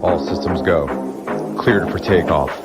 All systems go. Cleared for takeoff.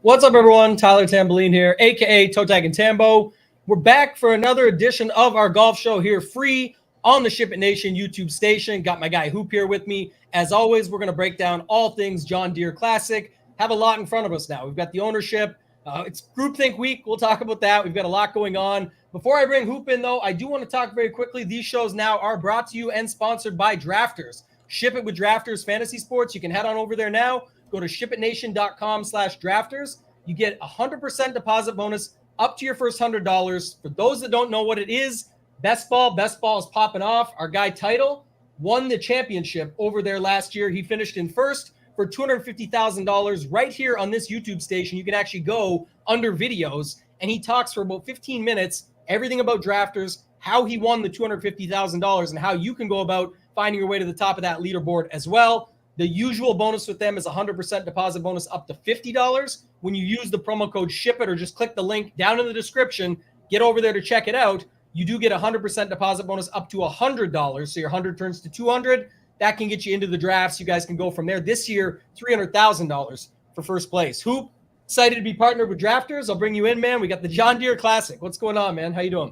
What's up, everyone? Tyler Tamboline here, a.k.a. ToeTagginTambo. We're back for another edition of our golf show here, free on the SHIPIT Nation YouTube station. Got my guy Hoop here with me. As always, we're going to break down all things John Deere Classic. Have a lot in front of us now. We've got the ownership. It's Groupthink Week. We'll talk about that. We've got a lot going on. Before I bring Hoop in, though, I do want to talk very quickly. These shows now are brought to you and sponsored by Drafters. Ship it with Drafters Fantasy Sports. You can head on over there now. Go to shipitnation.com/drafters. You get 100% deposit bonus up to your first $100. For those that don't know what it is, Best Ball is popping off. Our guy Title won the championship over there last year. He finished in first for $250,000 right here on this YouTube station. You can actually go under videos, and he talks for about 15 minutes, everything about Drafters, how he won the $250,000, and how you can go about finding your way to the top of that leaderboard as well. The usual bonus with them is 100% deposit bonus up to $50. When you use the promo code SHIPIT or just click the link down in the description, get over there to check it out. You do get 100% deposit bonus up to $100. So your 100 turns to 200. That can get you into the drafts. You guys can go from there. This year, $300,000 for first place. Hoop, excited to be partnered with Drafters. I'll bring you in, man. We got the John Deere Classic. What's going on, man? How you doing?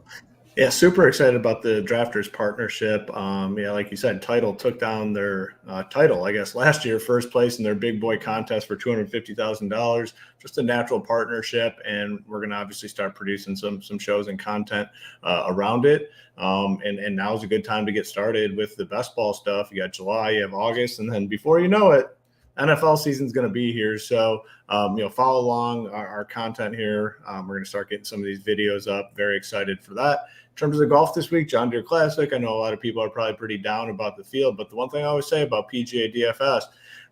Yeah, super excited about the Drafters partnership. Like you said, Title took down their title, I guess, last year, first place in their big boy contest for $250,000. Just a natural partnership, and we're going to obviously start producing some shows and content around it. And now's a good time to get started with the best ball stuff. You got July, you have August, and then before you know it, NFL season's going to be here. So, follow along our content here. We're going to start getting some of these videos up. Very excited for that. In terms of the golf this week, John Deere Classic, I know a lot of people are probably pretty down about the field, but the one thing I always say about PGA DFS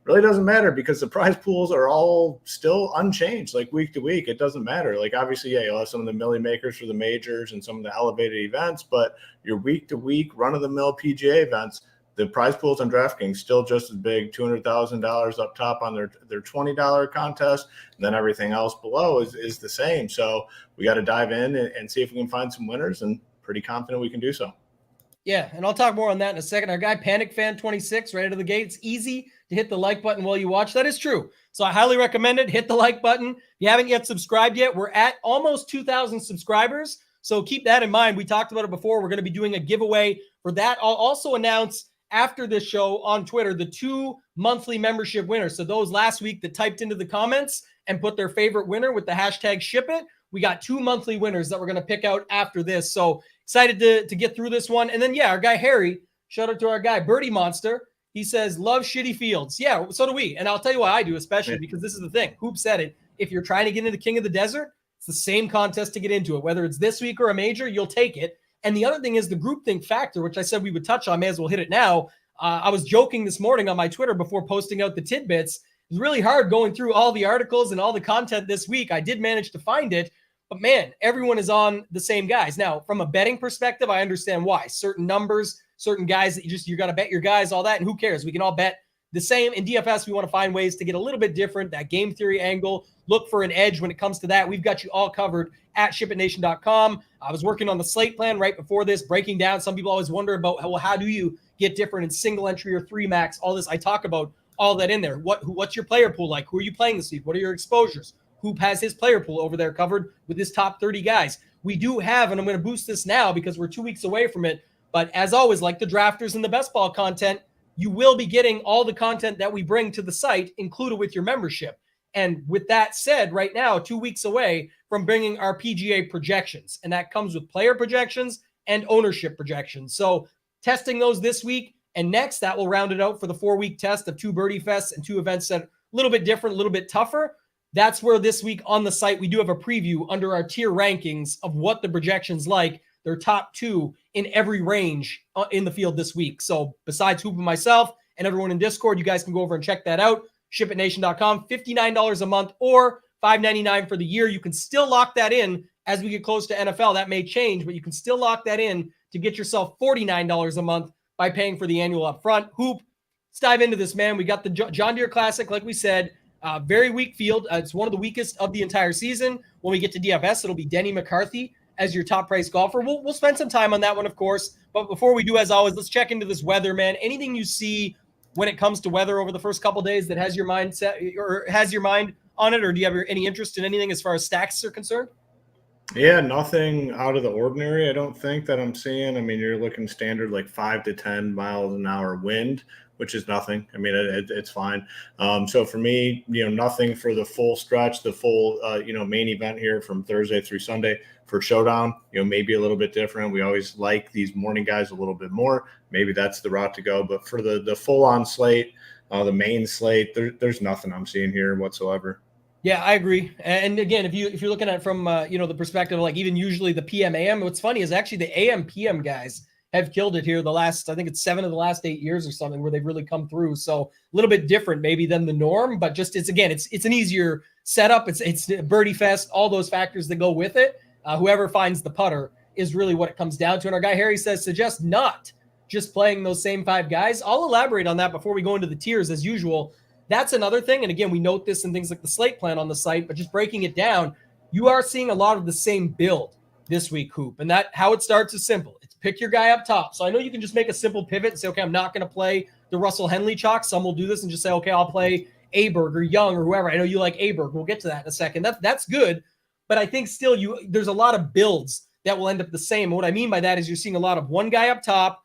really doesn't matter because the prize pools are all still unchanged, like week to week. It doesn't matter. Like, obviously, yeah, you'll have some of the milli makers for the majors and some of the elevated events, but your week to week run-of-the-mill PGA events, the prize pools on DraftKings still just as big, $200,000 up top on their $20 contest, and then everything else below is the same. So we got to dive in and see if we can find some winners, and pretty confident we can do so. Yeah, and I'll talk more on that in a second. Our guy Panic Fan 26 right out of the gate. It's easy to hit the like button while you watch. That is true. So I highly recommend it. Hit the like button. If you haven't yet subscribed yet, we're at almost 2,000 subscribers. So keep that in mind. We talked about it before. We're going to be doing a giveaway for that. I'll also announce after this show on Twitter the 2 monthly membership winners. So those last week that typed into the comments and put their favorite winner with the hashtag SHIPIT, we got 2 monthly winners that we're going to pick out after this. So excited to get through this one. And then, yeah, our guy Harry, shout out to our guy Birdie Monster. He says, love shitty fields. Yeah, so do we. And I'll tell you why I do, especially because this is the thing. Hoop said it. If you're trying to get into King of the Desert, it's the same contest to get into it. Whether it's this week or a major, you'll take it. And the other thing is the groupthink factor, which I said we would touch on. May as well hit it now. I was joking this morning on my Twitter before posting out the tidbits. It was really hard going through all the articles and all the content this week. I did manage to find it. But man, everyone is on the same guys. Now, from a betting perspective, I understand why. Certain numbers, certain guys that you got to bet your guys, all that, and who cares? We can all bet the same. In DFS, we want to find ways to get a little bit different, that game theory angle, look for an edge when it comes to that. We've got you all covered at shipitnation.com. I was working on the slate plan right before this, breaking down. Some people always wonder about, well, how do you get different in single entry or 3 max? All this, I talk about all that in there. What's your player pool like? Who are you playing this week? What are your exposures? Hoop has his player pool over there covered with his top 30 guys. We do have, and I'm going to boost this now because we're 2 weeks away from it. But as always, like the drafters and the best ball content, you will be getting all the content that we bring to the site included with your membership. And with that said, right now, 2 weeks away from bringing our PGA projections. And that comes with player projections and ownership projections. So testing those this week and next, that will round it out for the 4-week test of 2 Birdie Fests and 2 events that are a little bit different, a little bit tougher. That's where this week on the site, we do have a preview under our tier rankings of what the projections like. Their top 2 in every range in the field this week. So besides Hoop and myself and everyone in Discord, you guys can go over and check that out. ShipItNation.com, $59 a month or $5.99 for the year. You can still lock that in as we get close to NFL. That may change, but you can still lock that in to get yourself $49 a month by paying for the annual upfront. Hoop, let's dive into this, man. We got the John Deere Classic, like we said, very weak field. It's one of the weakest of the entire season. When we get to DFS, it'll be Denny McCarthy as your top price golfer. We'll spend some time on that one, of course. But before we do, as always, let's check into this weather, man. Anything you see when it comes to weather over the first couple days that has your mind set or has your mind on it, or do you have any interest in anything as far as stacks are concerned? Yeah, nothing out of the ordinary, I don't think, that I'm seeing. I mean, you're looking standard like 5 to 10 miles an hour wind, which is nothing. I mean, it's fine. So for me, nothing for the full stretch, the full, main event here from Thursday through Sunday. For Showdown, maybe a little bit different. We always like these morning guys a little bit more. Maybe that's the route to go. But for the full-on slate, the main slate, there's nothing I'm seeing here whatsoever. Yeah, I agree. And again, if you're looking at it from the perspective of like even usually the PM AM, what's funny is actually the AM PM guys have killed it here the last, I think it's 7 of the last 8 years or something where they've really come through. So a little bit different maybe than the norm, but just it's an easier setup. It's birdie fest, all those factors that go with it. Whoever finds the putter is really what it comes down to. And our guy Harry says, suggest not just playing those same 5 guys. I'll elaborate on that before we go into the tiers as usual. That's another thing. And again, we note this in things like the slate plan on the site, but just breaking it down, you are seeing a lot of the same build this week, Hoop. And that how it starts is simple. It's pick your guy up top. So I know you can just make a simple pivot and say, okay, I'm not going to play the Russell Henley chalk. Some will do this and just say, okay, I'll play Aberg or Young or whoever. I know you like Aberg. We'll get to that in a second. That's good. But I think still there's a lot of builds that will end up the same. And what I mean by that is you're seeing a lot of one guy up top,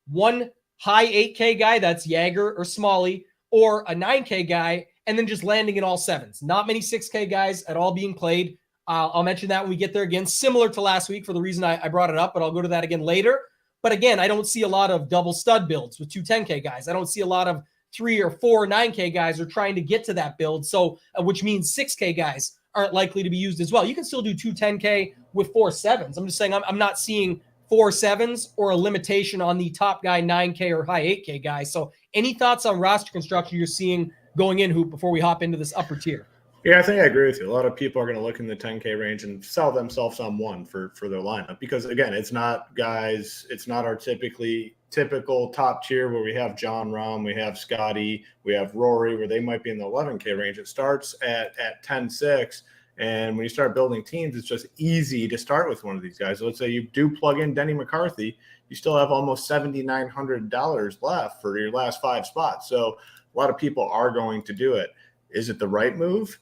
one high 8K guy, that's Jagger or Smalley, or a 9K guy, and then just landing in all 7s. Not many 6K guys at all being played. I'll mention that when we get there again, similar to last week for the reason I brought it up, but I'll go to that again later. But again, I don't see a lot of double stud builds with 2 10K guys. I don't see a lot of 3 or 4 9K guys are trying to get to that build. So, which means 6K guys aren't likely to be used as well. You can still do 2 10K with 4 7s. I'm just saying I'm not seeing 4 7s or a limitation on the top guy 9K or high 8K guy. So any thoughts on roster construction you're seeing going in, Hoop, before we hop into this upper tier? Yeah, I think I agree with you. A lot of people are going to look in the 10K range and sell themselves on one for their lineup because, again, it's not our typical top tier where we have John Rahm, we have Scotty, we have Rory, where they might be in the 11K range. It starts at 10-6, and when you start building teams, it's just easy to start with one of these guys. So let's say you do plug in Denny McCarthy, you still have almost $7,900 left for your last 5 spots. So a lot of people are going to do it. Is it the right move?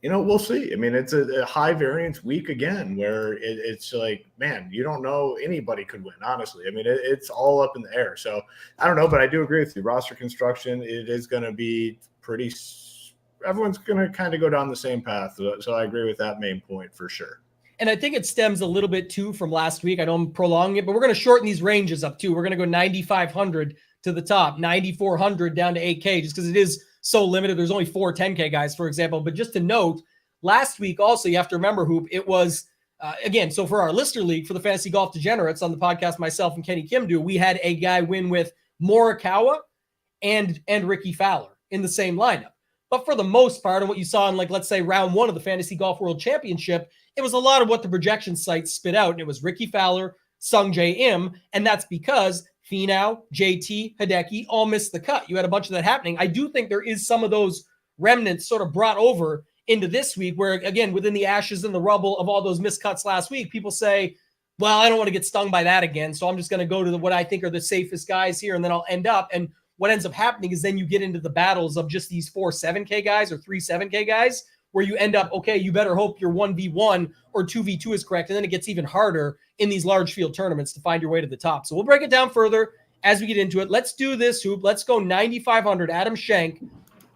We'll see. I mean, it's a high variance week again, where it's like, man, you don't know anybody could win, honestly. I mean, it's all up in the air. So I don't know, but I do agree with you. Roster construction, it is going to be everyone's going to kind of go down the same path. So I agree with that main point for sure. And I think it stems a little bit too from last week. I know I'm prolonging it, but we're going to shorten these ranges up too. We're going to go 9,500 to the top, 9,400 down to 8K, just because it is so limited. There's only 4 10K guys, for example. But just to note, last week also, you have to remember, Hoop, it was, again, so for our listener league, for the Fantasy Golf Degenerates on the podcast myself and Kenny Kim do, we had a guy win with Morikawa and Ricky Fowler in the same lineup. But for the most part, and what you saw in, like, let's say round 1 of the Fantasy Golf World Championship, it was a lot of what the projection sites spit out. And it was Ricky Fowler, Sung Jae Im, and that's because Finau, JT, Hideki all missed the cut. You had a bunch of that happening. I do think there is some of those remnants sort of brought over into this week where, again, within the ashes and the rubble of all those missed cuts last week, people say, well, I don't want to get stung by that again, so I'm just going to go to what I think are the safest guys here, and then I'll end up. And what ends up happening is then you get into the battles of just these 4 7K guys or 3 7K guys where you end up, okay, you better hope your 1v1 or 2v2 is correct. And then it gets even harder in these large field tournaments to find your way to the top. So we'll break it down further as we get into it. Let's do this, Hoop. Let's go 9,500 Adam Schenk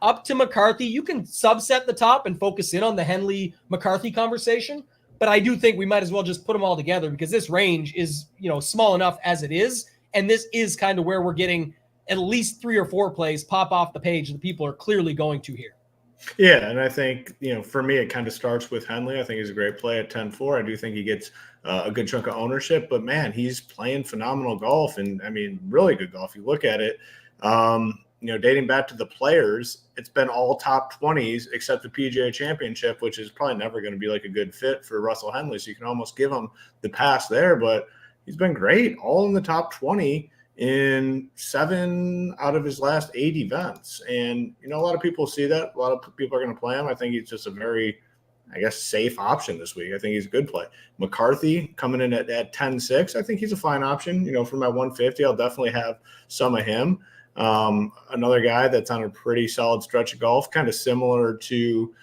up to McCarthy. You can subset the top and focus in on the Henley-McCarthy conversation. But I do think we might as well just put them all together because this range is, small enough as it is. And this is kind of where we're getting at least 3 or 4 plays pop off the page that people are clearly going to here. Yeah, and I think, for me, it kind of starts with Henley. I think he's a great play at 10-4. I do think he gets a good chunk of ownership, but man, he's playing phenomenal golf, and I mean, really good golf. You look at it, dating back to the Players, it's been all top 20s except the PGA Championship, which is probably never going to be like a good fit for Russell Henley. So you can almost give him the pass there, but he's been great, all in the top 20 in 7 out of his last 8 events. And, a lot of people see that. A lot of people are going to play him. I think he's just a very, safe option this week. I think he's a good play. McCarthy coming in at 10-6. I think he's a fine option. For my 150, I'll definitely have some of him. Another guy that's on a pretty solid stretch of golf, kind of similar to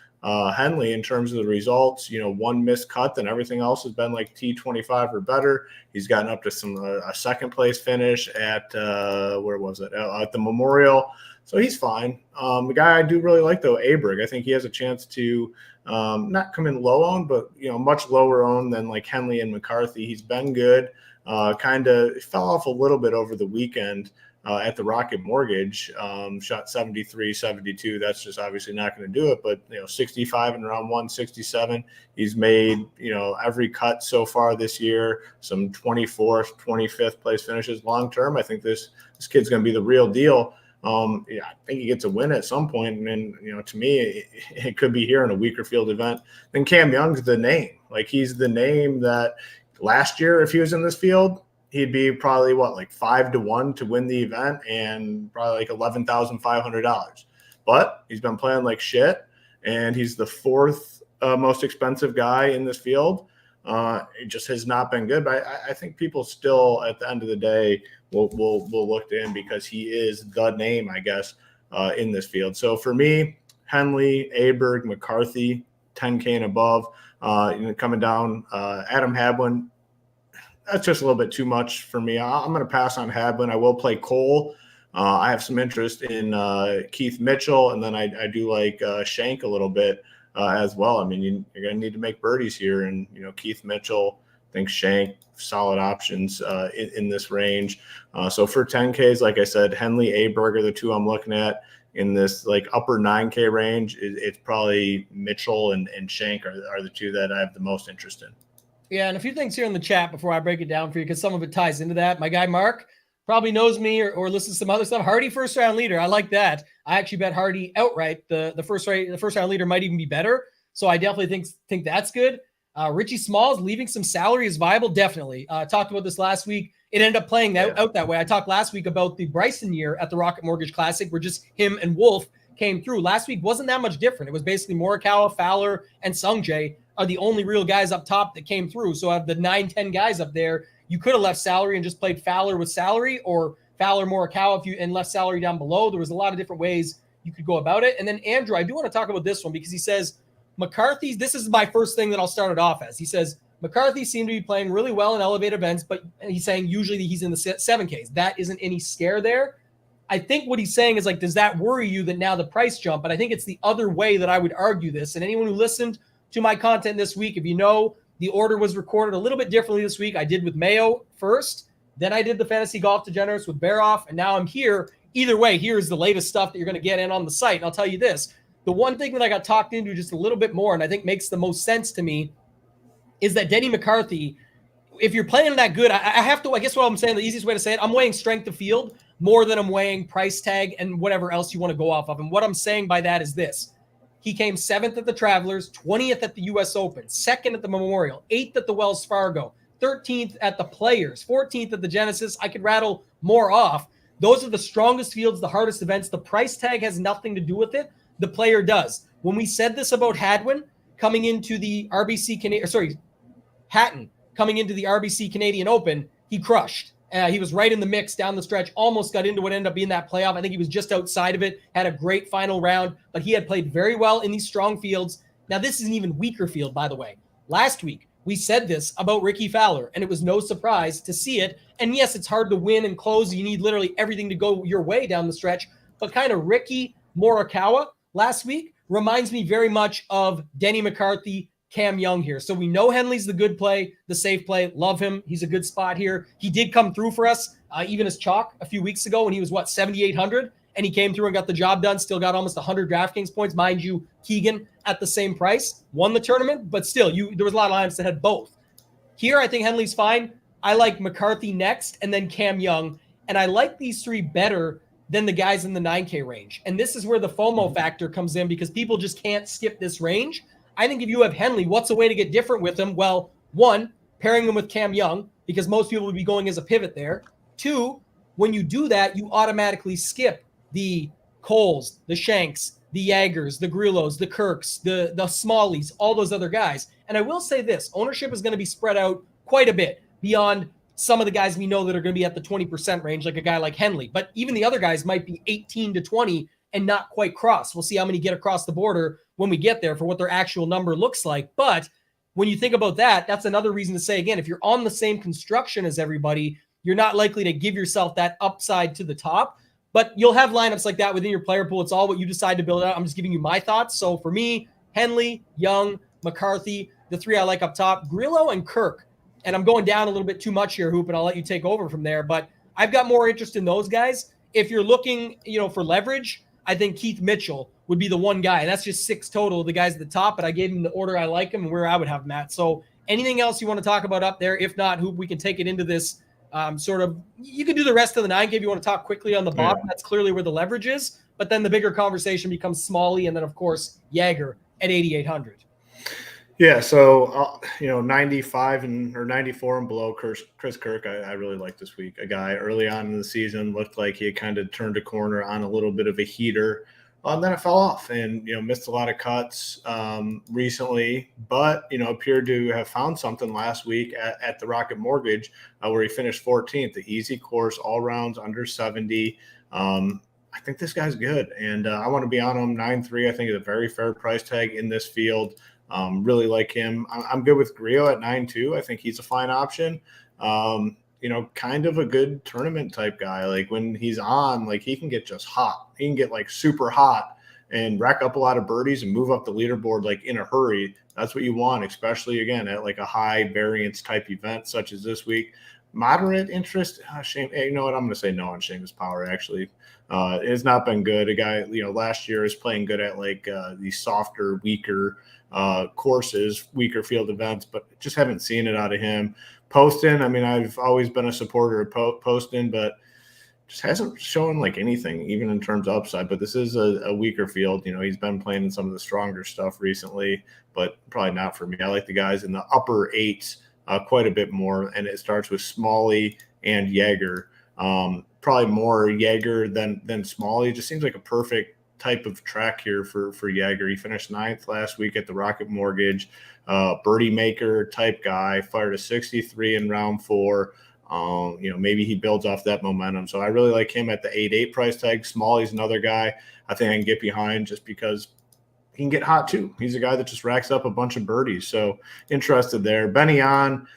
Henley in terms of the results. One missed cut, then everything else has been like T25 or better. He's gotten up to a second place finish at where was it? At the Memorial. So he's fine. The guy I do really like, though, Aberg. I think he has a chance to not come in low owned, but much lower owned than like Henley and McCarthy. He's been good. Kind of fell off a little bit over the weekend at the Rocket Mortgage. Shot 73, 72. That's just obviously not going to do it. But 65 in round 167. He's made every cut so far this year. Some 24th, 25th place finishes. Long term, I think this kid's going to be the real deal. I think he gets a win at some point, and then to me, it could be here in a weaker field event. Then Cam Young's the name. Like, he's the name that last year, if he was in this field, he'd be probably like 5-1 to win the event, and probably like $11,500. But he's been playing like shit, and he's the 4th most expensive guy in this field. It just has not been good. But I think people still, at the end of the day, will look to him because he is the name, in this field. So for me, Henley, Aberg, McCarthy, 10K and above. Coming down, Adam Hadwin, that's just a little bit too much for me. I'm going to pass on Hadwin. I will play Cole. I have some interest in Keith Mitchell, and then I do like Shank a little bit as well. I mean, you're going to need to make birdies here, and Keith Mitchell, I think Shank, solid options in this range. So for 10Ks, like I said, Henley, Aberg are the two I'm looking at. In this like upper 9K range, it's probably Mitchell and Shank are the two that I have the most interest in. Yeah, and a few things here in the chat before I break it down for you, because some of it ties into that. My guy Mark probably knows me or listens to some other stuff. Hardy first round leader. I like that. I actually bet Hardy outright. The first round leader might even be better. So I definitely think that's good. Richie Smalls leaving some salary is viable. Definitely. Talked about this last week. It ended up playing out that way. I talked last week about the Bryson year at the Rocket Mortgage Classic, where just him and Wolf came through. Last week wasn't that much different. It was basically Morikawa, Fowler, and Sungjae are the only real guys up top that came through. So out of the 9-10 guys up there, you could have left salary and just played Fowler with salary, or Fowler, Morikawa and left salary down below. There was a lot of different ways you could go about it. And then Andrew, I do want to talk about this one because he says McCarthy's, this is my first thing that I'll start it off as. He says McCarthy seemed to be playing really well in elevated events, but he's saying usually he's in the 7Ks. That isn't any scare there. I think what he's saying is like, does that worry you that now the price jump? But I think it's the other way that I would argue this. And anyone who listened to my content this week, if you know, the order was recorded a little bit differently this week. I did with Mayo first, then I did the Fantasy Golf Degenerates with Baroff, and now I'm here. Either way, here's the latest stuff that you're going to get in on the site. And I'll tell you this, the one thing that I got talked into just a little bit more, and I think makes the most sense to me, is that Denny McCarthy, if you're playing that good, I have to, I guess what I'm saying, the easiest way to say it, I'm weighing strength of field more than I'm weighing price tag and whatever else you want to go off of. And what I'm saying by that is this. He came 7th at the Travelers, 20th at the U.S. Open, 2nd at the Memorial, 8th at the Wells Fargo, 13th at the Players, 14th at the Genesis. I could rattle more off. Those are the strongest fields, the hardest events. The price tag has nothing to do with it. The player does. When we said this about Hadwin coming into the Hatton coming into the RBC Canadian Open, he crushed. He was right in the mix down the stretch, almost got into what ended up being that playoff. I think he was just outside of it, had a great final round, but he had played very well in these strong fields. Now, this is an even weaker field, by the way. Last week, we said this about Ricky Fowler, and it was no surprise to see it. And yes, it's hard to win and close. You need literally everything to go your way down the stretch. But kind of Ricky Morikawa last week reminds me very much of Denny McCarthy, Cam Young here. So we know Henley's the good play, the safe play. Love him. He's a good spot here. He did come through for us, even as chalk a few weeks ago when he was, 7,800? And he came through and got the job done, still got almost 100 DraftKings points. Mind you, Keegan at the same price, won the tournament, but still, there was a lot of lineups that had both. Here, I think Henley's fine. I like McCarthy next and then Cam Young. And I like these three better than the guys in the 9K range. And this is where the FOMO factor comes in because people just can't skip this range. I think if you have Henley, what's a way to get different with him? Well, one, pairing him with Cam Young, because most people would be going as a pivot there. Two, when you do that, you automatically skip the Coles, the Shanks, the Yagers, the Grillos, the Kirks, the Smalleys, all those other guys. And I will say this, ownership is going to be spread out quite a bit beyond some of the guys we know that are going to be at the 20% range, like a guy like Henley. But even the other guys might be 18 to 20 and not quite cross. We'll see how many get across the border when we get there for what their actual number looks like. But when you think about that, that's another reason to say, again, if you're on the same construction as everybody, you're not likely to give yourself that upside to the top. But you'll have lineups like that within your player pool. It's all what you decide to build out. I'm just giving you my thoughts. So for me, Henley, Young, McCarthy, the three I like up top, Grillo and Kirk. And I'm going down a little bit too much here, Hoop, and I'll let you take over from there. But I've got more interest in those guys. If you're looking, for leverage, I think Keith Mitchell would be the one guy. And that's just 6 total of the guys at the top, but I gave him the order I like him and where I would have Matt. So anything else you want to talk about up there? If not, Hoop, we can take it into this you can do the rest of the 9K if you want to talk quickly on the bottom. Yeah. That's clearly where the leverage is. But then the bigger conversation becomes Smalley and then, of course, Yager at 8,800. Yeah, so 95 or 94 and below Chris Kirk, I really like this week. A guy early on in the season looked like he had kind of turned a corner on a little bit of a heater. Then it fell off and missed a lot of cuts recently, but appeared to have found something last week at the Rocket Mortgage where he finished 14th. The easy course, all rounds under 70. I think this guy's good, and I want to be on him 9.3. I think it's a very fair price tag in this field. Really like him. I'm good with Grillo at 9.2. I think he's a fine option. Kind of a good tournament type guy. Like when he's on, like he can get just hot. He can get like super hot and rack up a lot of birdies and move up the leaderboard like in a hurry. That's what you want, especially again at like a high variance type event such as this week. Moderate interest. Shame. You know what? I'm going to say no on Seamus Power. Actually, it has not been good. A guy, last year is playing good at like these softer, weaker courses, weaker field events, but just haven't seen it out of him. Poston, I mean, I've always been a supporter of Poston, but just hasn't shown like anything, even in terms of upside. But this is a weaker field. He's been playing in some of the stronger stuff recently, but probably not for me. I like the guys in the upper 8s quite a bit more, and it starts with Smalley and Yager. Probably more Yager than Smalley. It just seems like a perfect type of track here for Yager. He finished 9th last week at the Rocket Mortgage. Birdie maker type guy, fired a 63 in round 4. Maybe he builds off that momentum. So I really like him at the 8.8 price tag. Smalley's another guy I think I can get behind just because he can get hot too. He's a guy that just racks up a bunch of birdies. So interested there. Benny on.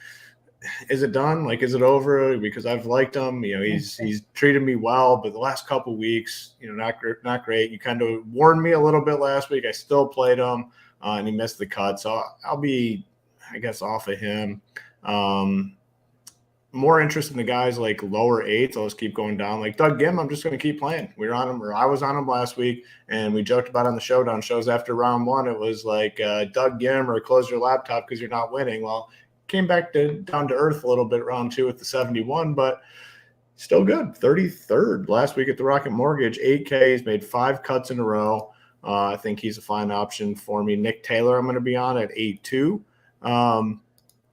Is it done? Like, is it over? Because I've liked him. He's treated me well, but the last couple weeks, not great. You kind of warned me a little bit last week. I still played him, and he missed the cut. So I'll be, I guess, off of him. More interest in the guys like lower 8s. I'll just keep going down. Like Doug Gim, I'm just going to keep playing. We were on him, or I was on him last week, and we joked about on the showdown shows after round 1. It was like Doug Gim or close your laptop because you're not winning. Well, came back down to earth a little bit round 2 with the 71, but still good. 33rd last week at the Rocket Mortgage, 8K. He's made 5 cuts in a row. I think he's a fine option for me. Nick Taylor, I'm going to be on at 8.2.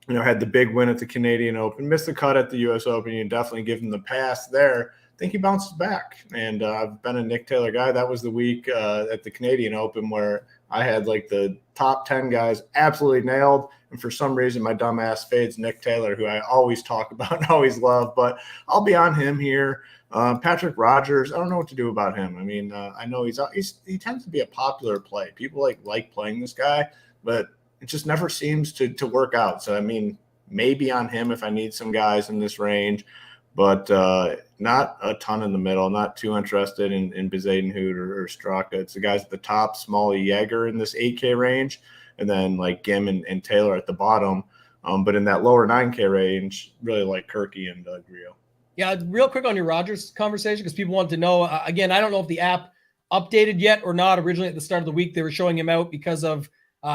Had the big win at the Canadian Open, missed the cut at the U.S. Open. You definitely give him the pass there. I think he bounces back. And I've been a Nick Taylor guy. That was the week at the Canadian Open where I had like the top 10 guys absolutely nailed. And for some reason, my dumb ass fades Nick Taylor, who I always talk about and always love. But I'll be on him here. Patrick Rogers, I don't know what to do about him. I mean, I know he tends to be a popular play. People like playing this guy, but it just never seems to work out. So, I mean, maybe on him if I need some guys in this range, but not a ton in the middle. Not too interested in Bezadenhout or Straka. It's the guys at the top, Smalley, Yager in this 8K range, and then like Gim and Taylor at the bottom. But in that lower 9K range, really like Kirky and Grillo. Yeah, real quick on your Rogers conversation, because people want to know, again, I don't know if the app updated yet or not. Originally at the start of the week, they were showing him out because of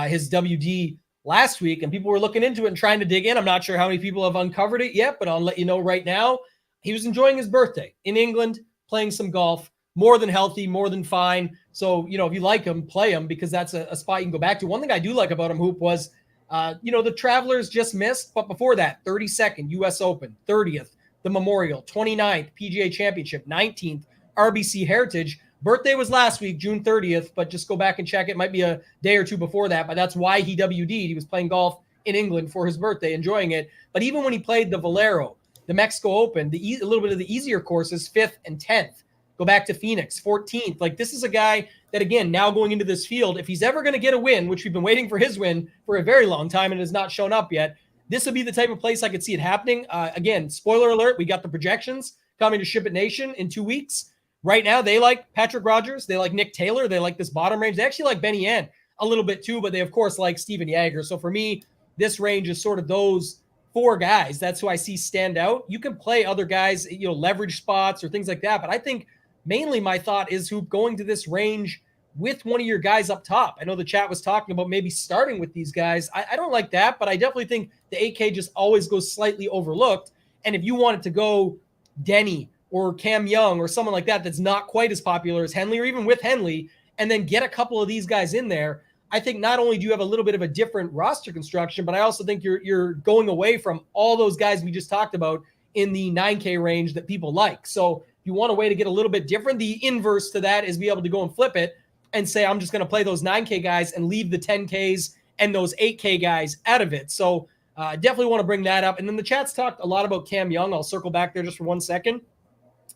his WD last week, and people were looking into it and trying to dig in. I'm not sure how many people have uncovered it yet, but I'll let you know right now. He was enjoying his birthday in England, playing some golf, more than healthy, more than fine. So, if you like him, play him, because that's a spot you can go back to. One thing I do like about him, Hoop, was, the Travelers just missed, but before that, 32nd U.S. Open, 30th, the Memorial, 29th PGA Championship, 19th RBC Heritage. Birthday was last week, June 30th, but just go back and check. It might be a day or two before that, but that's why he WD'd. He was playing golf in England for his birthday, enjoying it. But even when he played the Valero, the Mexico Open, a little bit of the easier courses, 5th and 10th. Go back to Phoenix, 14th. Like, this is a guy that, again, now going into this field, if he's ever going to get a win, which we've been waiting for his win for a very long time and has not shown up yet, this would be the type of place I could see it happening. Again, spoiler alert, we got the projections coming to SHIPIT Nation in 2 weeks. Right now, they like Patrick Rogers. They like Nick Taylor. They like this bottom range. They actually like Benny Ann a little bit too, but they, of course, like Steven Yeager. So for me, this range is sort of those 4 guys. That's who I see stand out. You can play other guys, leverage spots or things like that, but I think mainly my thought is who going to this range with one of your guys up top. I know the chat was talking about maybe starting with these guys. I don't like that, but I definitely think the 8K just always goes slightly overlooked. And if you wanted to go Denny or Cam Young or someone like that that's not quite as popular as Henley, or even with Henley, and then get a couple of these guys in there, I think not only do you have a little bit of a different roster construction, but I also think you're going away from all those guys we just talked about in the 9K range that people like. So if you want a way to get a little bit different, the inverse to that is be able to go and flip it and say, I'm just going to play those 9K guys and leave the 10Ks and those 8K guys out of it. So definitely want to bring that up. And then the chat's talked a lot about Cam Young. I'll circle back there just for 1 second.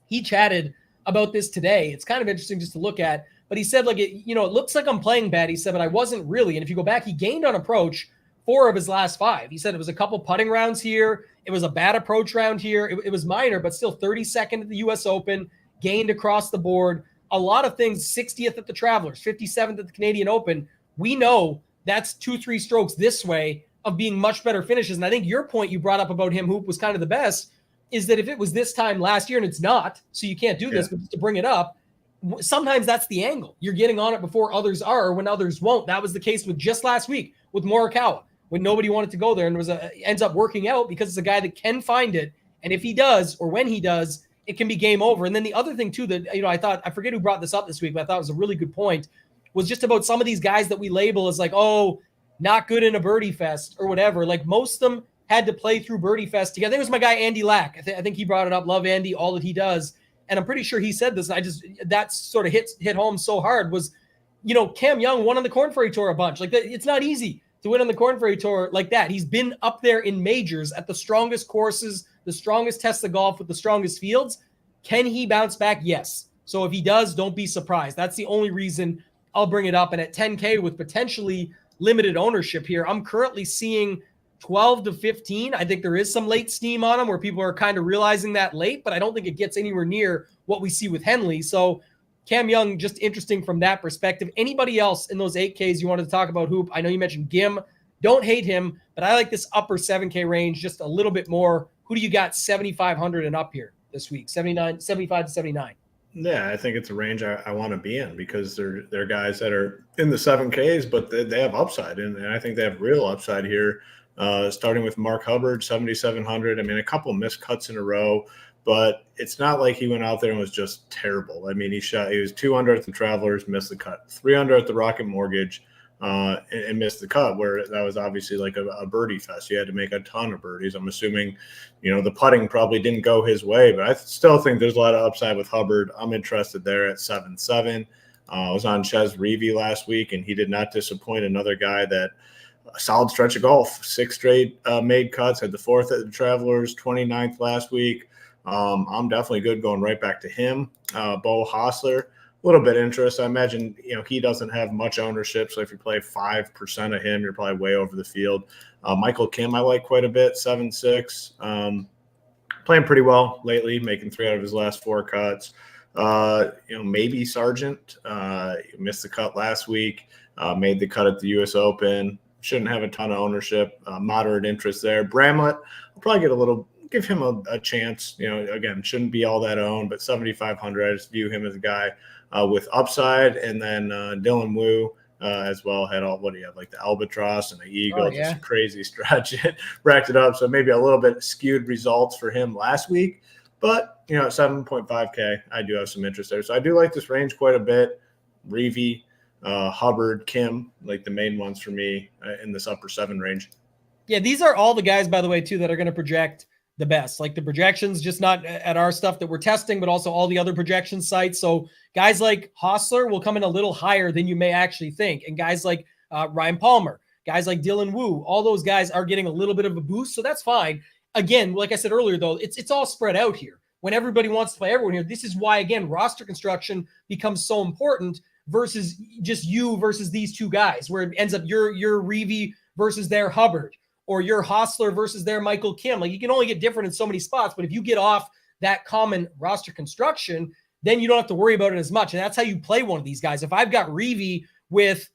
He chatted about this today. It's kind of interesting just to look at, but he said, like, it looks like I'm playing bad. He said, but I wasn't really. And if you go back, he gained on approach 4 of his last 5. He said it was a couple putting rounds here. It was a bad approach round here. It was minor, but still 32nd at the U.S. Open, gained across the board. A lot of things, 60th at the Travelers, 57th at the Canadian Open. We know that's 2-3 strokes this way of being much better finishes. And I think your point you brought up about him, Hoop, was kind of the best, is that if it was this time last year, and it's not, so you can't do this, but just to bring it up, sometimes that's the angle. You're getting on it before others are, when others won't. That was the case with just last week with Morikawa, when nobody wanted to go there, and ends up working out because it's a guy that can find it. And if he does, or when he does, it can be game over. And then the other thing too that, I forget who brought this up this week, but I thought it was a really good point, was just about some of these guys that we label as like, oh, not good in a birdie fest or whatever. Like, most of them had to play through birdie fest together. I think it was my guy, Andy Lack. I think he brought it up. Love Andy, all that he does. And I'm pretty sure he said this. That sort of hit home so hard was, Cam Young won on the Korn Ferry Tour a bunch. Like, it's not easy to win on the Korn Ferry Tour like that. He's been up there in majors at the strongest courses, the strongest tests of golf with the strongest fields. Can he bounce back? Yes. So if he does, don't be surprised. That's the only reason I'll bring it up. And at 10K with potentially limited ownership here, I'm currently seeing 12 to 15. I think there is some late steam on him where people are kind of realizing that late, but I don't think it gets anywhere near what we see with Henley. So Cam Young, just interesting from that perspective. Anybody else in those 8Ks you wanted to talk about, Hoop? I know you mentioned Gim. Don't hate him, but I like this upper 7K range just a little bit more. Who do you got 7,500 and up here this week? 75 to 79. Yeah, I think it's a range I want to be in, because they're guys that are in the 7Ks, but they have upside, and I think they have real upside here. Starting with Mark Hubbard, 7,700. I mean, a couple missed cuts in a row, but it's not like he went out there and was just terrible. I mean, he was 200 at the Travelers, missed the cut, 300 at the Rocket Mortgage, and missed the cut, where that was obviously like a birdie fest. You had to make a ton of birdies. I'm assuming, the putting probably didn't go his way, but I still think there's a lot of upside with Hubbard. I'm interested there at 7.7. I was on Ches Reavie last week, and he did not disappoint. Another guy that a solid stretch of golf, 6 straight made cuts, had the 4th at the Travelers, 29th last week. I'm definitely good going right back to him. Bo Hostler, a little bit interest. I imagine, he doesn't have much ownership. So if you play 5% of him, you're probably way over the field. Michael Kim, I like quite a bit, 7.6. Playing pretty well lately, making 3 out of his last 4 cuts. Maybe Sargent, missed the cut last week, made the cut at the U.S. Open. Shouldn't have a ton of ownership, moderate interest there. Bramlett, I'll probably give him a chance. Again, shouldn't be all that owned, but 7,500, I just view him as a guy with upside. And then Dylan Wu as well had what do you have, like the Albatross and the Eagle, just a crazy stretch. It racked it up. So maybe a little bit skewed results for him last week. But, at 7.5K, I do have some interest there. So I do like this range quite a bit. Reavie, Hubbard, Kim, like the main ones for me in this upper 7 range. Yeah, these are all the guys, by the way, too, that are going to project the best. Like the projections, just not at our stuff that we're testing, but also all the other projection sites. So guys like Hostler will come in a little higher than you may actually think. And guys like Ryan Palmer, guys like Dylan Wu, all those guys are getting a little bit of a boost. So that's fine. Again, like I said earlier, though, it's all spread out here. When everybody wants to play everyone here, this is why, again, roster construction becomes so important versus just you versus these two guys, where it ends up your Reavie versus their Hubbard, or your Hostler versus their Michael Kim. Like, you can only get different in so many spots, but if you get off that common roster construction, then you don't have to worry about it as much. And that's how you play one of these guys. If I've got Reavie with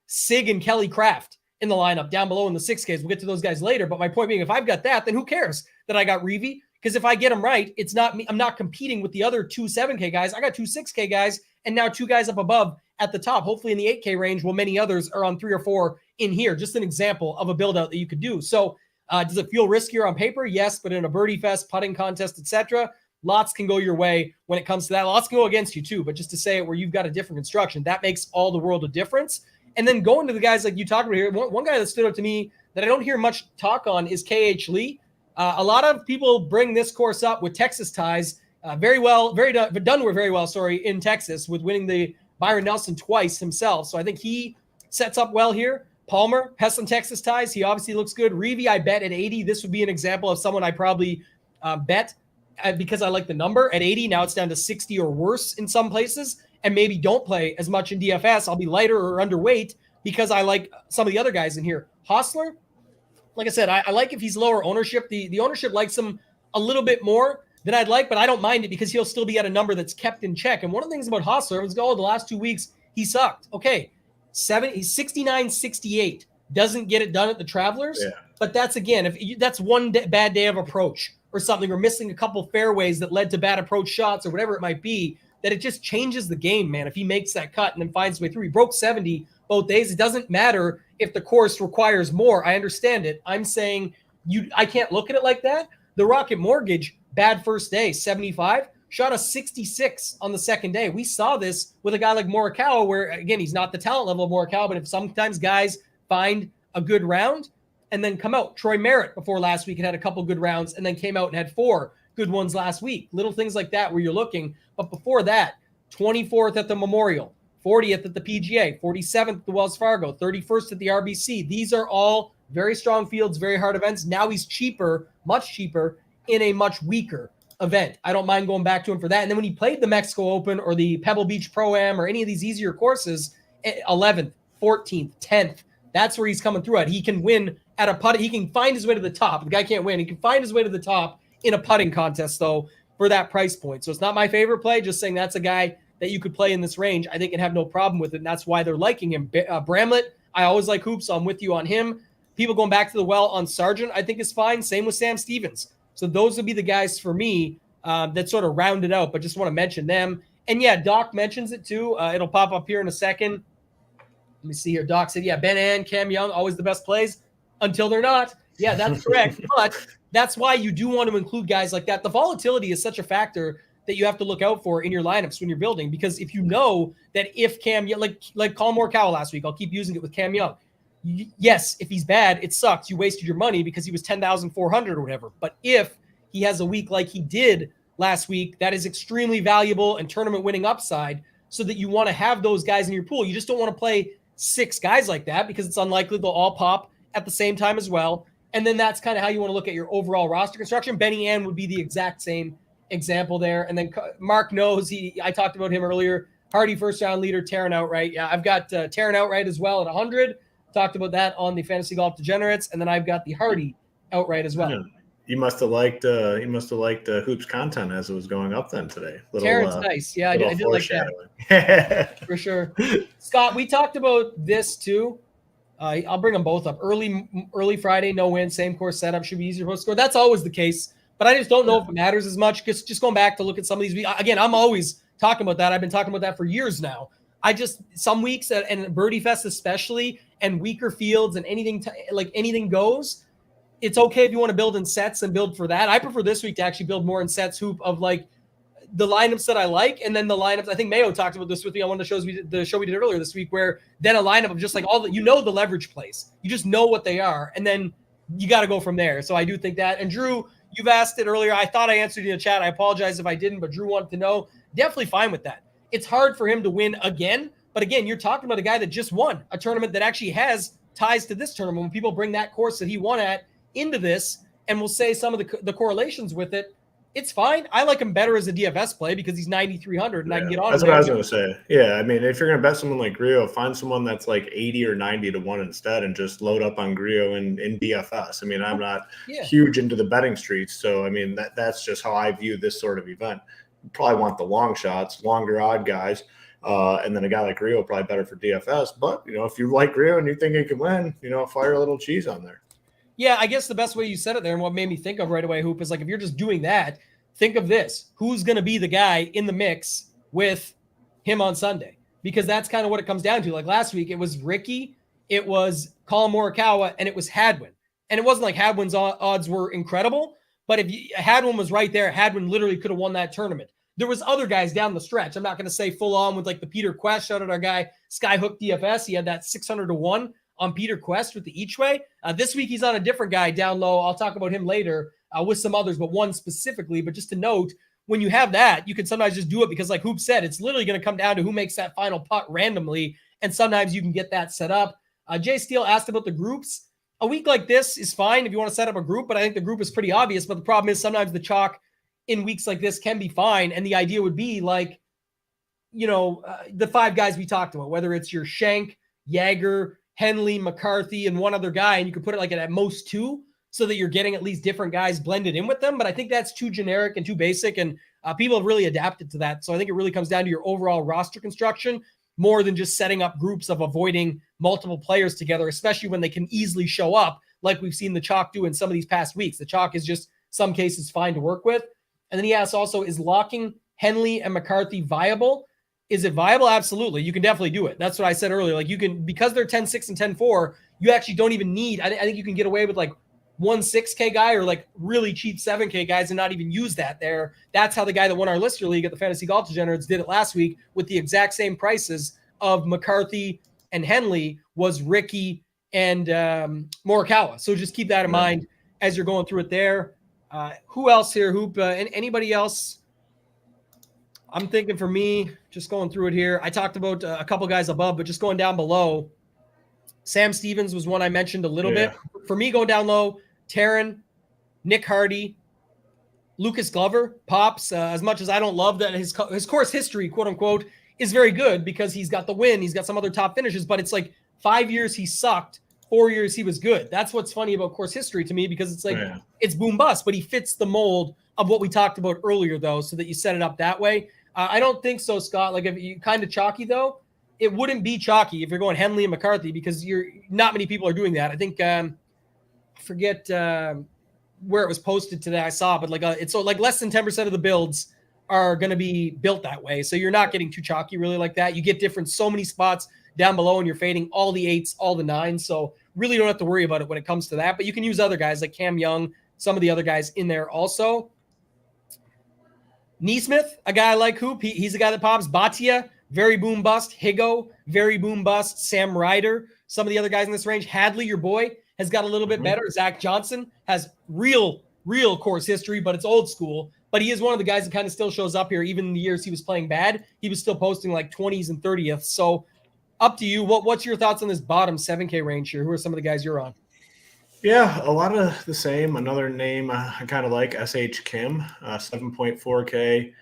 Sig and Kelly Craft in the lineup down below in the 6Ks, we'll get to those guys later. But my point being, if I've got that, then who cares that I got Reavie? Because if I get them right, it's not me. I'm not competing with the other 2 7K guys. I got 2 6K guys and now 2 guys up above at the top, hopefully in the 8K range, while many others are on 3 or 4 in here. Just an example of a build out that you could do. So does it feel riskier on paper? Yes, but in a birdie fest, putting contest, etc., lots can go your way when it comes to that. Lots can go against you too, but just to say it where you've got a different construction, that makes all the world of difference. And then going to the guys like you talked about here, one guy that stood out to me that I don't hear much talk on is KH Lee. A lot of people bring this course up with Texas ties. Done very well, in Texas with winning the Byron Nelson twice himself. So I think he sets up well here. Palmer has some Texas ties. He obviously looks good. Reavie, I bet at 80. This would be an example of someone I probably bet because I like the number at 80. Now it's down to 60 or worse in some places, and maybe don't play as much in DFS. I'll be lighter or underweight because I like some of the other guys in here. Hostler, like I said, I like if he's lower ownership. The ownership likes him a little bit more than I'd like, but I don't mind it because he'll still be at a number that's kept in check. And one of the things about Hostler was, the last 2 weeks he sucked. Okay, he's 69-68. Doesn't get it done at the Travelers, but that's, again, that's one bad day of approach or something, or missing a couple fairways that led to bad approach shots or whatever it might be, that it just changes the game, man. If he makes that cut and then finds his way through, he broke 70 both days. It doesn't matter if the course requires more. I understand it. I'm saying I can't look at it like that. The Rocket Mortgage, bad first day, 75, shot a 66 on the second day. We saw this with a guy like Morikawa, where, again, he's not the talent level of Morikawa, but if sometimes guys find a good round and then come out. Troy Merritt before last week had a couple good rounds and then came out and had 4 good ones last week. Little things like that where you're looking. But before that, 24th at the Memorial, 40th at the PGA, 47th at the Wells Fargo, 31st at the RBC. These are all very strong fields, very hard events. Now he's cheaper, much cheaper, in a much weaker event. I don't mind going back to him for that. And then when he played the Mexico Open or the Pebble Beach Pro-Am or any of these easier courses, 11th, 14th, 10th, that's where he's coming through at. He can win at a putt. He can find his way to the top. The guy can't win. He can find his way to the top in a putting contest, though, for that price point. So it's not my favorite play, just saying that's a guy that you could play in this range. I think and have no problem with it, and that's why they're liking him. Bramlett, I always like hoops, so I'm with you on him. People going back to the well on Sargent, I think is fine. Same with Sam Stevens. So those would be the guys for me that sort of round it out, but just want to mention them. And yeah, Doc mentions it too. It'll pop up here in a second. Let me see here. Doc said, yeah, Ben and Cam Young, always the best plays until they're not. Yeah, that's correct. But that's why you do want to include guys like that. The volatility is such a factor that you have to look out for in your lineups when you're building, because if you know that if Cam, like Colin Morikawa last week, I'll keep using it with Cam Young. Yes, if he's bad, it sucks. You wasted your money because he was 10,400 or whatever. But if he has a week like he did last week, that is extremely valuable and tournament winning upside, so that you want to have those guys in your pool. You just don't want to play 6 guys like that because it's unlikely they'll all pop at the same time as well. And then that's kind of how you want to look at your overall roster construction. Benny Ann would be the exact same example there. And then Mark knows, I talked about him earlier. Hardy first round leader, Taryn Outright. Yeah, I've got Taryn Outright as well at 100. Talked about that on the Fantasy Golf Degenerates. And then I've got the Hardy Outright as well. Yeah. You must have liked Hoops content as it was going up then today. Taryn's nice. Yeah, I did like that. For sure. Scott, we talked about this too. I'll bring them both up. Early Friday, no win, same course setup, should be easier to score. That's always the case, but I just don't know if it matters as much. Because just going back to look at some of these, again, I'm always talking about that. I've been talking about that for years now. Some weeks and Birdie Fest especially, and weaker fields and anything goes. it's okay if you want to build in sets and build for that. I prefer this week to actually build more in sets, Hoop, of like the lineups that I like, and then the lineups. I think Mayo talked about this with me on one of the shows the show we did earlier this week, where then a lineup of just like all the, the leverage plays. You just know what they are, and then you got to go from there. So I do think that. And Drew, you've asked it earlier. I thought I answered you in the chat. I apologize if I didn't, but Drew wanted to know. Definitely fine with that. It's hard for him to win again, but again, you're talking about a guy that just won a tournament that actually has ties to this tournament. When people bring that course that he won at into this, and we'll say some of the correlations with it, it's fine. I like him better as a DFS play because he's 9,300 and I can get on. That's what I was going to say. Yeah, I mean, if you're going to bet someone like Grillo, find someone that's like 80 or 90 to 1 instead and just load up on Grillo in DFS. I mean, I'm not huge into the betting streets, so I mean that's just how I view this sort of event. You probably want the long shots, longer odd guys, and then a guy like Grillo probably better for DFS. But if you like Grillo and you think he can win, fire a little cheese on there. Yeah, I guess the best way you said it there and what made me think of right away, Hoop, is like if you're just doing that, think of this. Who's going to be the guy in the mix with him on Sunday? Because that's kind of what it comes down to. Like last week, it was Ricky, it was Colin Morikawa, and it was Hadwin. And it wasn't like Hadwin's odds were incredible, but if Hadwin was right there, Hadwin literally could have won that tournament. There was other guys down the stretch. I'm not going to say full on with like the Peter Quest. Shout out our guy, Skyhook DFS. He had that 600 to 1 on Peter Quest with the each way. This week, he's on a different guy down low. I'll talk about him later with some others, but one specifically. But just to note, when you have that, you can sometimes just do it because like Hoop said, it's literally going to come down to who makes that final putt randomly. And sometimes you can get that set up. Jay Steele asked about the groups. A week like this is fine if you want to set up a group, but I think the group is pretty obvious. But the problem is sometimes the chalk in weeks like this can be fine. And the idea would be like, the 5 guys we talked about, whether it's your Shank, Jaeger, Henley, McCarthy, and one other guy, and you could put it like at most 2 so that you're getting at least different guys blended in with them. But I think that's too generic and too basic, and people have really adapted to that. So I think it really comes down to your overall roster construction more than just setting up groups of avoiding multiple players together, especially when they can easily show up like we've seen the chalk do in some of these past weeks. The chalk is just some cases fine to work with. And then he asks also, is locking Henley and McCarthy viable? Is it viable? Absolutely. You can definitely do it. That's what I said earlier. Like you can, because they're 10-6 and 10-4, you actually don't even need, I think you can get away with like 1 6K guy or like really cheap 7K guys and not even use that there. That's how the guy that won our listener league at the Fantasy Golf Degenerates did it last week with the exact same prices of McCarthy and Henley was Ricky and Morikawa. So just keep that in mind as you're going through it there. Who else here, Hoop? And anybody else? I'm thinking for me, just going through it here, I talked about a couple guys above, but just going down below, Sam Stevens was one I mentioned a little bit. For me, going down low, Taryn, Nick Hardy, Lucas Glover, Pops, as much as I don't love that his course history, quote unquote, is very good because he's got the win, he's got some other top finishes, but it's like 5 years he sucked, 4 years he was good. That's what's funny about course history to me because it's like, it's boom bust, but he fits the mold of what we talked about earlier though, so that you set it up that way. I don't think so, Scott. Like if you kind of chalky though, it wouldn't be chalky if you're going Henley and McCarthy because not many people are doing that. I think I forget where it was posted today. I saw, but like it's so like less than 10% of the builds are going to be built that way. So you're not getting too chalky really like that. You get different so many spots down below and you're fading all the 8s, all the 9s. So really don't have to worry about it when it comes to that. But you can use other guys like Cam Young, some of the other guys in there also. Neesmith, a guy like Hoop, he's a guy that pops. Bhatia, very boom bust. Higo, very boom bust. Sam Ryder, some of the other guys in this range. Hadley, your boy, has got a little bit better. Zach Johnson has real course history, but it's old school. But he is one of the guys that kind of still shows up here. Even in the years he was playing bad, he was still posting like 20s and 30th. So up to you. What's your thoughts on this bottom 7K range here? Who are some of the guys you're on? Yeah, a lot of the same. Another name I kind of like, SH Kim, 7.4K.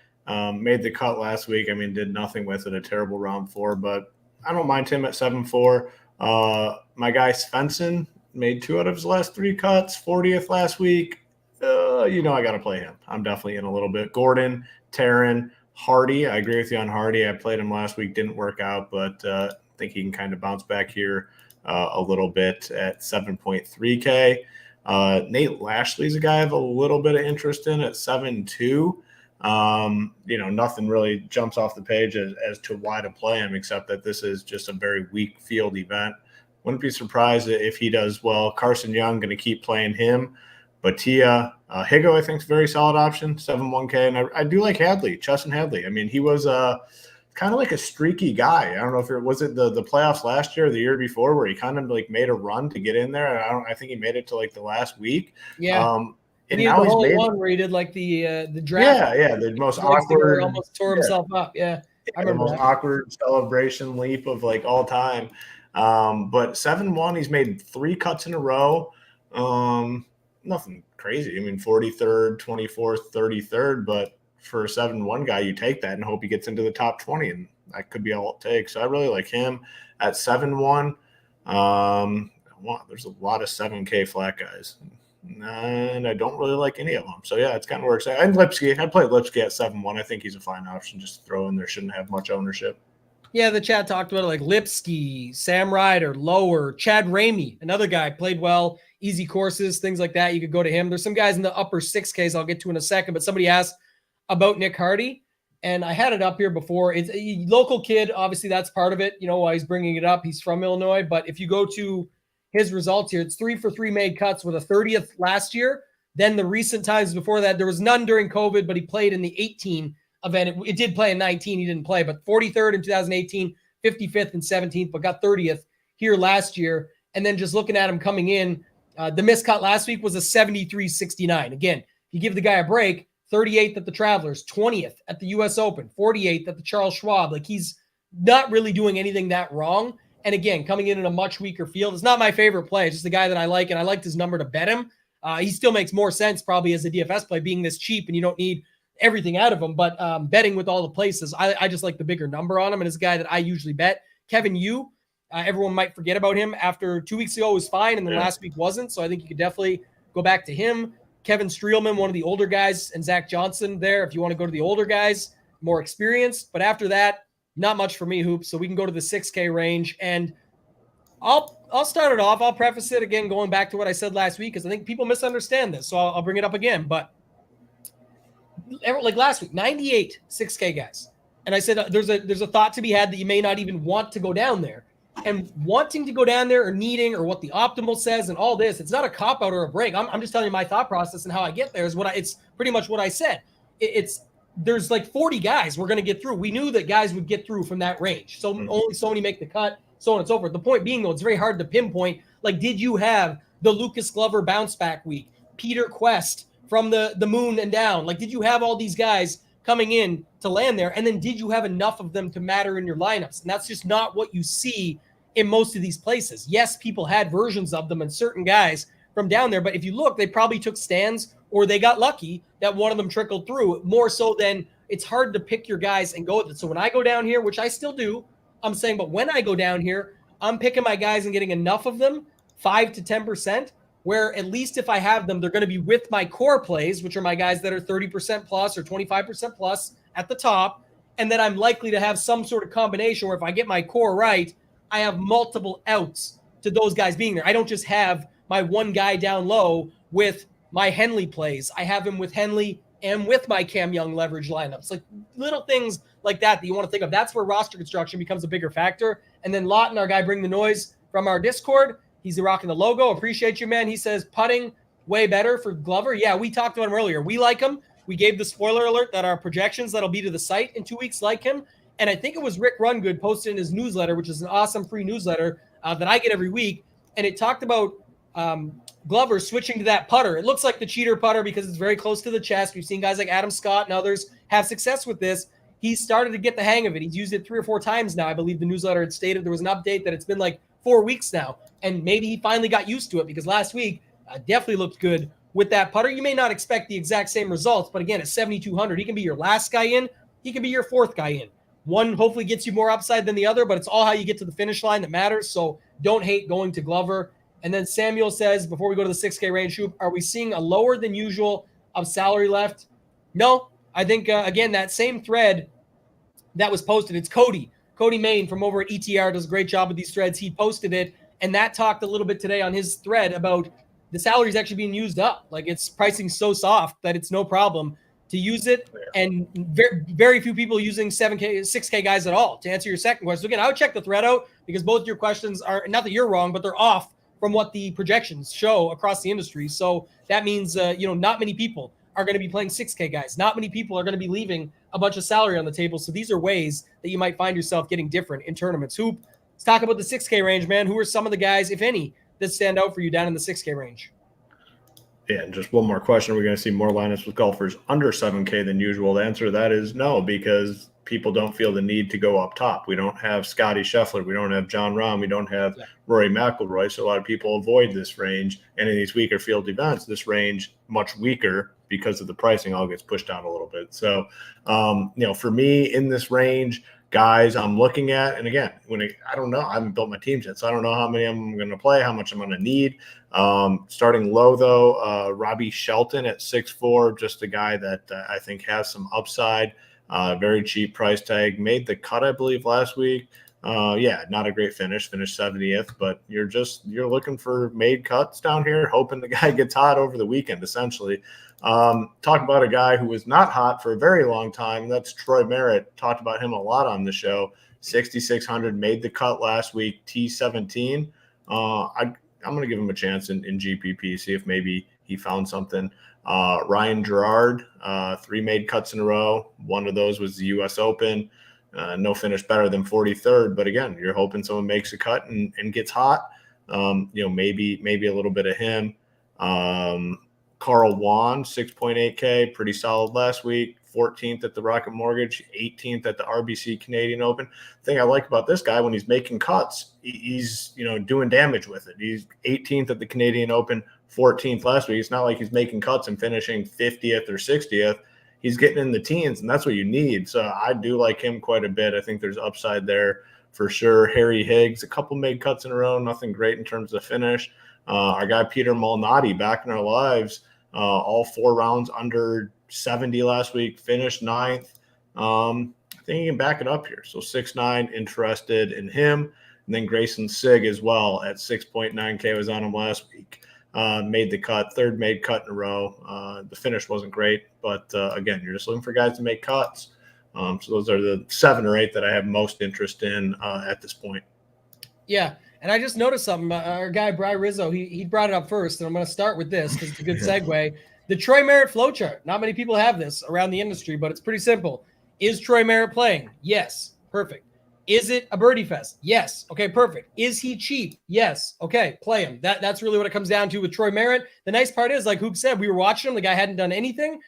Made the cut last week. I mean, did nothing with it, a terrible round 4, but I don't mind him at 7.4. My guy Svensson made 2 out of his last 3 cuts, 40th last week. I got to play him. I'm definitely in a little bit. Gordon, Taryn, Hardy. I agree with you on Hardy. I played him last week, didn't work out, but I think he can kind of bounce back here a little bit at 7.3K. Nate Lashley's a guy I have a little bit of interest in at 7.2. Nothing really jumps off the page as to why to play him, except that this is just a very weak field event. Wouldn't be surprised if he does well. Carson Young going to keep playing him. Batia, Higo, I think is a very solid option, 7-1K. And I do like Hadley, Chesson Hadley. I mean, he was kind of like a streaky guy. I don't know if it was the playoffs last year or the year before where he kind of like made a run to get in there. I think he made it to like the last week. Yeah. And now he's made one where he did like the draft. Yeah, the most awkward. Almost tore himself up. Yeah, I remember the most awkward celebration leap of like all time. But 7-1, he's made 3 cuts in a row. Nothing crazy. I mean, 43rd, 24th, 33rd, but for a 7-1 guy, you take that and hope he gets into the top 20, and that could be all it takes. So I really like him at 7-1. There's a lot of 7K flat guys, and I don't really like any of them. So yeah, it's kind of where excited. And Lipsky, I played Lipsky at 7-1. I think he's a fine option just to throw in there. Shouldn't have much ownership. Yeah, the chat talked about it, like Lipsky, Sam Ryder, Lower, Chad Ramey, another guy, played well, easy courses, things like that. You could go to him. There's some guys in the upper 6Ks I'll get to in a second, but somebody asked about Nick Hardy, and I had it up here before. It's a local kid. Obviously, that's part of it. You know why he's bringing it up. He's from Illinois, but if you go to his results here, it's 3 for 3 made cuts with a 30th last year. Then the recent times before that, there was none during COVID, but he played in the 18 event. It did play in 19. He didn't play, but 43rd in 2018, 55th and 17th, but got 30th here last year. And then just looking at him coming in, the missed cut last week was a 73.69. Again, if you give the guy a break, 38th at the Travelers, 20th at the U.S. Open, 48th at the Charles Schwab. Like, he's not really doing anything that wrong. And again, coming in a much weaker field. It's not my favorite play. It's just the guy that I like, and I liked his number to bet him. He still makes more sense probably as a DFS play, being this cheap and you don't need everything out of him. But betting with all the places, I just like the bigger number on him. And it's a guy that I usually bet. Kevin Yu, everyone might forget about him. After 2 weeks ago, was fine, and then last week wasn't. So I think you could definitely go back to him. Kevin Streelman, one of the older guys, and Zach Johnson there if you want to go to the older guys, more experienced. But after that, not much for me, Hoops. So we can go to the 6K range. And I'll start it off. I'll preface it again, going back to what I said last week, because I think people misunderstand this. So I'll bring it up again. But like last week, 98 6K guys. And I said there's a thought to be had that you may not even want to go down there. And wanting to go down there or needing or what the optimal says and all this, it's not a cop-out or a break. I'm just telling you my thought process and how I get there is it's pretty much what I said. There's like 40 guys we're going to get through. We knew that guys would get through from that range. So only so many make the cut, so on and so forth. The point being, though, it's very hard to pinpoint. Like, did you have the Lucas Glover bounce back week? Peter Quest from the moon and down? Like, did you have all these guys coming in to land there? And then did you have enough of them to matter in your lineups? And that's just not what you see in most of these places. Yes, people had versions of them and certain guys from down there, but if you look, they probably took stands or they got lucky that one of them trickled through, more so than it's hard to pick your guys and go with it. So when I go down here, which I still do, I'm saying, but when I go down here, I'm picking my guys and getting enough of them, 5 to 10%, where at least if I have them, they're going to be with my core plays, which are my guys that are 30% plus or 25% plus at the top. And then I'm likely to have some sort of combination where if I get my core right, I have multiple outs to those guys being there. I don't just have my one guy down low with my Henley plays. I have him with Henley and with my Cam Young leverage lineups. Like little things like that you want to think of. That's where roster construction becomes a bigger factor. And then Lawton, our guy, Bring the Noise from our Discord, he's rocking the logo. Appreciate you, man. He says putting way better for Glover. Yeah, we talked about him earlier. We like him. We gave the spoiler alert that our projections that'll be to the site in 2 weeks like him. And I think it was Rick Rungood posted in his newsletter, which is an awesome free newsletter that I get every week. And it talked about Glover switching to that putter. It looks like the cheater putter because it's very close to the chest. We've seen guys like Adam Scott and others have success with this. He's started to get the hang of it. He's used it 3 or 4 times now. I believe the newsletter had stated there was an update that it's been like 4 weeks now. And maybe he finally got used to it because last week definitely looked good with that putter. You may not expect the exact same results, but again, at 7,200, he can be your last guy in. He can be your 4th guy in. One hopefully gets you more upside than the other, but it's all how you get to the finish line that matters. So don't hate going to Glover. And then Samuel says, before we go to the 6K range, Shoop, are we seeing a lower than usual of salary left? No. I think, again, that same thread that was posted, it's Cody Main from over at ETR does a great job with these threads. He posted it, and that talked a little bit today on his thread about the salaries actually being used up. Like, it's pricing so soft that it's no problem. to use it, and very, very few people using 7K, 6K guys at all. To answer your second question, again, I would check the thread out because both your questions are, not that you're wrong, but they're off from what the projections show across the industry. So that means, not many people are going to be playing 6K guys. Not many people are going to be leaving a bunch of salary on the table. So these are ways that you might find yourself getting different in tournaments. Hoop, let's talk about the 6K range, man. Who are some of the guys, if any, that stand out for you down in the 6K range? Yeah, and just one more question. We're going to see more lineups with golfers under 7K than usual. The answer to that is no, because people don't feel the need to go up top. We don't have Scotty Scheffler. We don't have John Rahm. We don't have Rory McIlroy. So a lot of people avoid this range. And in these weaker field events, this range much weaker because of the pricing all gets pushed down a little bit. So, for me in this range, guys I'm looking at, and again, I don't know, I haven't built my teams yet, so I don't know how many I'm going to play, how much I'm going to need. Starting low though, Robbie Shelton at 6'4", just a guy that I think has some upside. Very cheap price tag. Made the cut, I believe, last week. Not a great finish. Finished 70th, but you're looking for made cuts down here, hoping the guy gets hot over the weekend, essentially. Talk about a guy who was not hot for a very long time. That's Troy Merritt. Talked about him a lot on the show. 6,600, made the cut last week, T17. I'm going to give him a chance in GPP, see if maybe he found something. Ryan Gerard, 3 made cuts in a row. One of those was the U.S. Open. No finish better than 43rd, but again, you're hoping someone makes a cut and gets hot. Maybe a little bit of him. Carl Wan, 6.8K, pretty solid last week. 14th at the Rocket Mortgage, 18th at the RBC Canadian Open. The thing I like about this guy, when he's making cuts, he's doing damage with it. He's 18th at the Canadian Open, 14th last week. It's not like he's making cuts and finishing 50th or 60th. He's getting in the teens, and that's what you need. So I do like him quite a bit. I think there's upside there for sure. Harry Higgs, a couple made cuts in a row, nothing great in terms of finish. Our guy Peter Malnati back in our lives, all 4 rounds under 70 last week, finished 9th. I think he can back it up here. So 6'9", interested in him. And then Grayson Sigg as well at 6.9K was on him last week. Made the cut, 3rd made cut in a row. The finish wasn't great, but again, you're just looking for guys to make cuts. So those are the 7 or 8 that I have most interest in at this point. Yeah, and I just noticed something. Our guy, Bri Rizzo, he brought it up first, and I'm going to start with this because it's a good segue. The Troy Merritt flowchart. Not many people have this around the industry, but it's pretty simple. Is Troy Merritt playing? Yes. Perfect. Is it a birdie fest? Yes. Okay, perfect. Is he cheap? Yes. Okay, play him. That's really what it comes down to with Troy Merritt. The nice part is, like Hoop said, we were watching him. The guy hadn't done anything.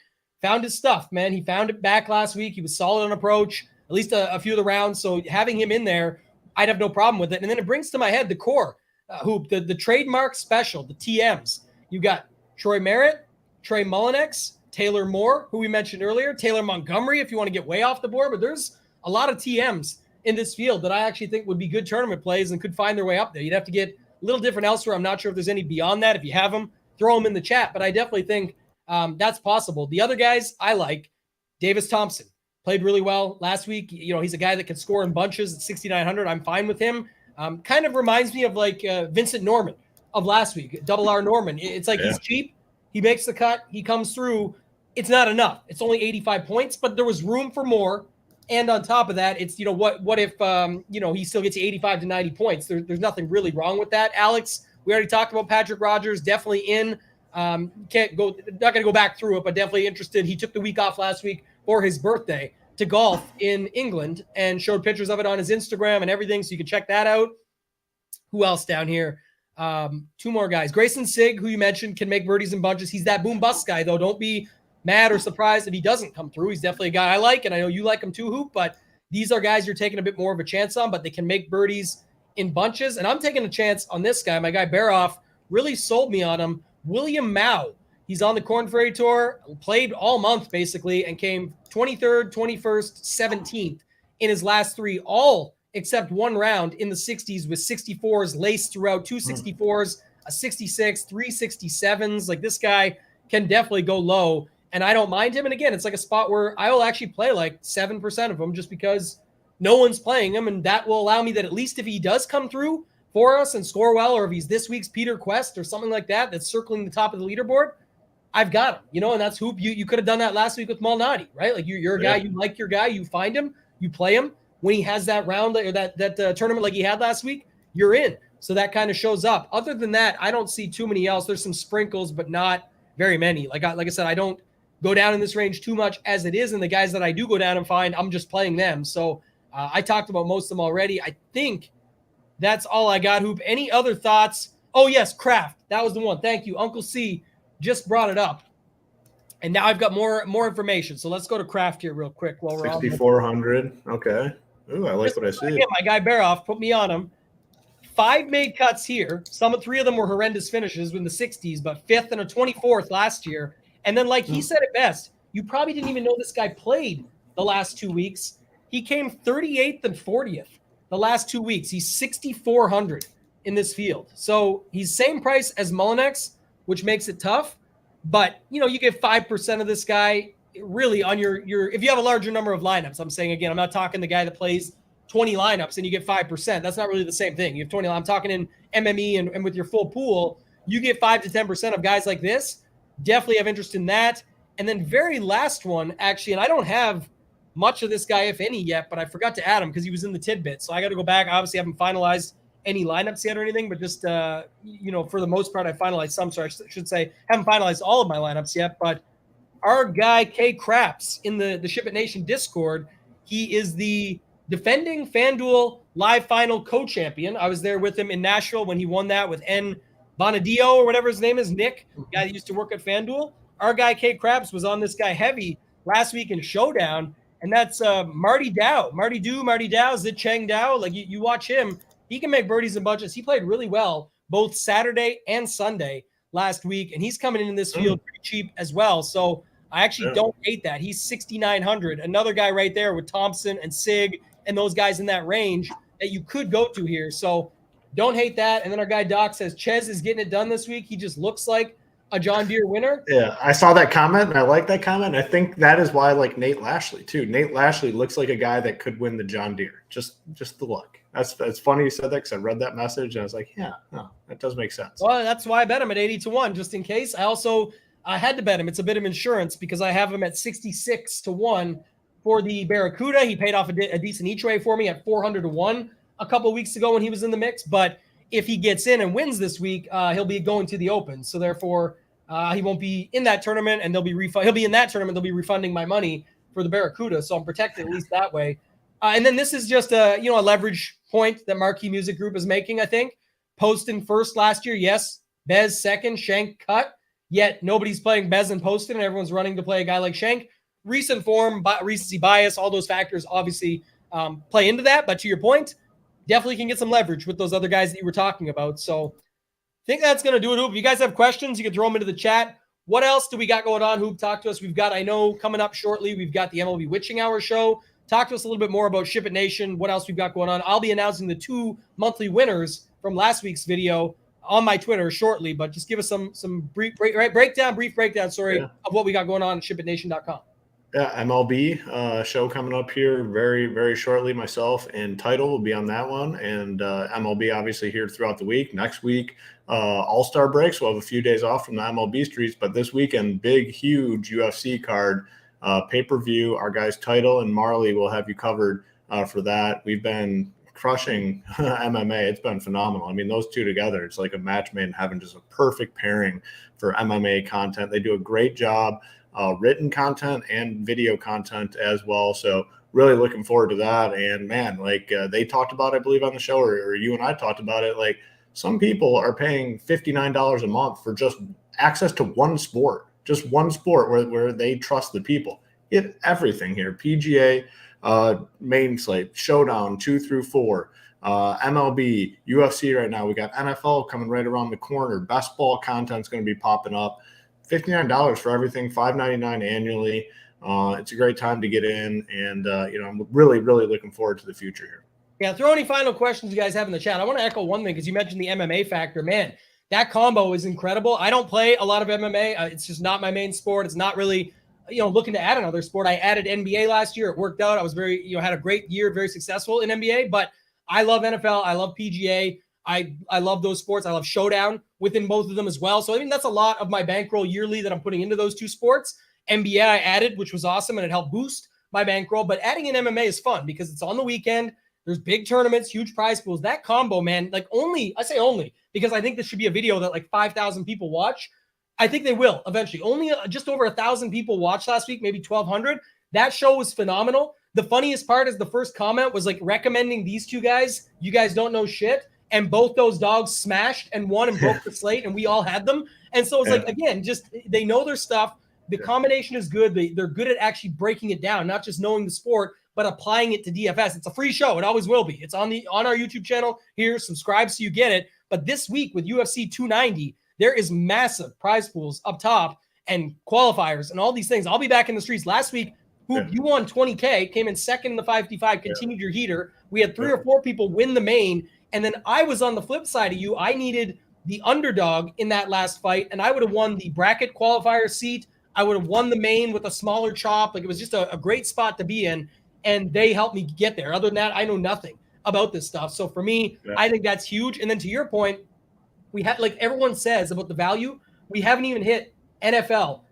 Found his stuff, man. He found it back last week. He was solid on approach, at least a few of the rounds. So having him in there, I'd have no problem with it. And then it brings to my head the core, Hoop, the trademark special, the TMs. You got Troy Merritt, Trey Mullinex, Taylor Moore, who we mentioned earlier, Taylor Montgomery, if you want to get way off the board. But there's a lot of TMs in this field that I actually think would be good tournament plays and could find their way up there. You'd have to get a little different elsewhere. I'm not sure if there's any beyond that. If you have them, throw them in the chat. But I definitely think that's possible. The other guys I like, Davis Thompson, played really well last week. He's a guy that can score in bunches at 6,900. I'm fine with him. Kind of reminds me of like Vincent Norman of last week, Double R Norman. It's like he's cheap. He makes the cut. He comes through. It's not enough. It's only 85 points, but there was room for more. And on top of that, it's, what if, he still gets 85 to 90 points? There's nothing really wrong with that. Alex, we already talked about Patrick Rogers, definitely in. Not going to go back through it, but definitely interested. He took the week off last week for his birthday to golf in England and showed pictures of it on his Instagram and everything. So you can check that out. Who else down here? 2 more guys. Grayson Sigg, who you mentioned, can make birdies and bunches. He's that boom bust guy, though. Don't be mad or surprised if he doesn't come through. He's definitely a guy I like, and I know you like him too, Hoop, but these are guys you're taking a bit more of a chance on, but they can make birdies in bunches. And I'm taking a chance on this guy. My guy Baroff really sold me on him. William Mao. He's on the Korn Ferry Tour, played all month basically, and came 23rd, 21st, 17th in his last 3, all except 1 round in the 60s with 64s laced throughout, 2 64s, a 66, 3 67s. Like, this guy can definitely go low, and I don't mind him. And again, it's like a spot where I will actually play like 7% of him just because no one's playing him, and that will allow me that at least if he does come through for us and score well, or if he's this week's Peter Quest or something like that that's circling the top of the leaderboard, I've got him, you know, and that's Hoop. You could have done that last week with Malnati, right? Like you're a guy, you like your guy, you find him, you play him. When he has that round or that tournament like he had last week, you're in. So that kind of shows up. Other than that, I don't see too many else. There's some sprinkles, but not very many. Like I said, I don't go down in this range too much as it is. And the guys that I do go down and find, I'm just playing them. So I talked about most of them already. I think that's all I got, Hoop. Any other thoughts? Oh, yes, Kraft. That was the one. Thank you. Uncle C just brought it up. And now I've got more information. So let's go to Kraft here real quick while we're 6,400. Okay. Ooh, I like what I see. Again, my guy Baroff put me on him. 5 made cuts here. 3 of them were horrendous finishes in the 60s, but 5th and a 24th last year. And then, like he said it best, you probably didn't even know this guy played the last 2 weeks. He came 38th and 40th the last 2 weeks. He's 6,400 in this field. So he's same price as Mullinex, which makes it tough. But, you know, you get 5% of this guy really on your if you have a larger number of lineups. I'm saying, again, I'm not talking the guy that plays 20 lineups and you get 5%. That's not really the same thing. You have 20. I'm talking in MME and with your full pool, you get 5 to 10% of guys like this. Definitely have interest in that. And then very last one, actually, and I don't have much of this guy, if any, yet, but I forgot to add him because he was in the tidbit. So I got to go back. I obviously haven't finalized any lineups yet or anything, but just, you know, for the most part, I finalized some. So I should say haven't finalized all of my lineups yet. But our guy, K Craps, in the SHIPIT Nation Discord, he is the defending FanDuel Live Final co-champion. I was there with him in Nashville when he won that with N. Bonadio or whatever his name is, Nick, the guy that used to work at FanDuel. Our guy, K Craps, was on this guy heavy last week in Showdown, and that's Marty Dow, Zit Cheng Dow. Like you watch him, he can make birdies and bunches. He played really well both Saturday and Sunday last week, and he's coming in this field pretty cheap as well. So I actually don't hate that. He's 6,900. Another guy right there with Thompson and Sig and those guys in that range that you could go to here. So don't hate that. And then our guy Doc says Ches is getting it done this week. He just looks like a John Deere winner. Yeah, I saw that comment and I like that comment. I think that is why I like Nate Lashley too. Nate Lashley looks like a guy that could win the John Deere. Just the look. That's funny you said that because I read that message and I was like, yeah, no, that does make sense. Well, that's why I bet him at 80-1 just in case. I had to bet him. It's a bit of insurance because I have him at 66-1 for the Barracuda. He paid off a decent each way for me at 400-1 a couple of weeks ago when he was in the mix. But if he gets in and wins this week, he'll be going to the Open. So therefore, he won't be in that tournament, and he'll be in that tournament. They'll be refunding my money for the Barracuda. So I'm protected at least that way. And then this is just a leverage point that Marquee Music Group is making, I think. Poston first last year, yes. Bez second, Shank cut. Yet nobody's playing Bez and Poston, and everyone's running to play a guy like Shank. Recent form, recency bias, all those factors obviously play into that. But to your point, definitely can get some leverage with those other guys that you were talking about. So I think that's going to do it, Hoop. If you guys have questions, you can throw them into the chat. What else do we got going on, Hoop? Talk to us. We've got, I know, coming up shortly, we've got the MLB Witching Hour show. Talk to us a little bit more about SHIPIT Nation, what else we've got going on. I'll be announcing the 2 monthly winners from last week's video on my Twitter shortly, but just give us some brief breakdown of what we got going on at SHIPITNation.com. Yeah, MLB show coming up here very, very shortly. Myself and Title will be on that one, and MLB obviously here throughout the week. Next week, All-Star breaks. We'll have a few days off from the MLB streets, but this weekend, big, huge UFC card, pay-per-view. Our guys Title and Marley will have you covered for that. We've been crushing MMA. It's been phenomenal. I mean, those two together, it's like a match made in heaven, just a perfect pairing for MMA content. They do a great job. Written content and video content as well. So really looking forward to that. And man, like they talked about, I believe on the show, or you and I talked about it, like some people are paying $59 a month for just access to one sport where they trust the people. Get everything here. PGA, main slate, Showdown 2 through 4, MLB, UFC right now. We got NFL coming right around the corner. Best ball content's going to be popping up. $59 for everything, $5.99 annually. It's a great time to get in, and I'm really, really looking forward to the future here. Yeah, throw any final questions you guys have in the chat. I want to echo one thing because you mentioned the MMA factor. Man, that combo is incredible. I don't play a lot of MMA. It's just not my main sport. It's not really, looking to add another sport. I added NBA last year. It worked out. I was very, had a great year, very successful in NBA. But I love NFL. I love PGA. I love those sports. I love Showdown within both of them as well. So I mean, that's a lot of my bankroll yearly that I'm putting into those two sports. NBA I added, which was awesome, and it helped boost my bankroll. But adding in MMA is fun because it's on the weekend. There's big tournaments, huge prize pools. That combo, man, like I say only because I think this should be a video that like 5,000 people watch. I think they will eventually. Only just over 1,000 people watched last week, maybe 1,200. That show was phenomenal. The funniest part is the first comment was like recommending these two guys. You guys don't know shit. And both those dogs smashed and won and broke the slate, and we all had them. And so it's like, again, just they know their stuff. The combination is good. They're good at actually breaking it down, not just knowing the sport, but applying it to DFS. It's a free show. It always will be. It's on our YouTube channel here. Subscribe so you get it. But this week with UFC 290, there is massive prize pools up top and qualifiers and all these things. I'll be back in the streets. Last week, you won 20K, came in second in the 555, continued your heater. We had 3 or 4 people win the main. And then I was on the flip side of you. I needed the underdog in that last fight, and I would have won the bracket qualifier seat. I would have won the main with a smaller chop. Like, it was just a great spot to be in, and they helped me get there. Other than that, I know nothing about this stuff. So for me, I think that's huge. And then to your point, we had, like everyone says about the value, we haven't even hit NFL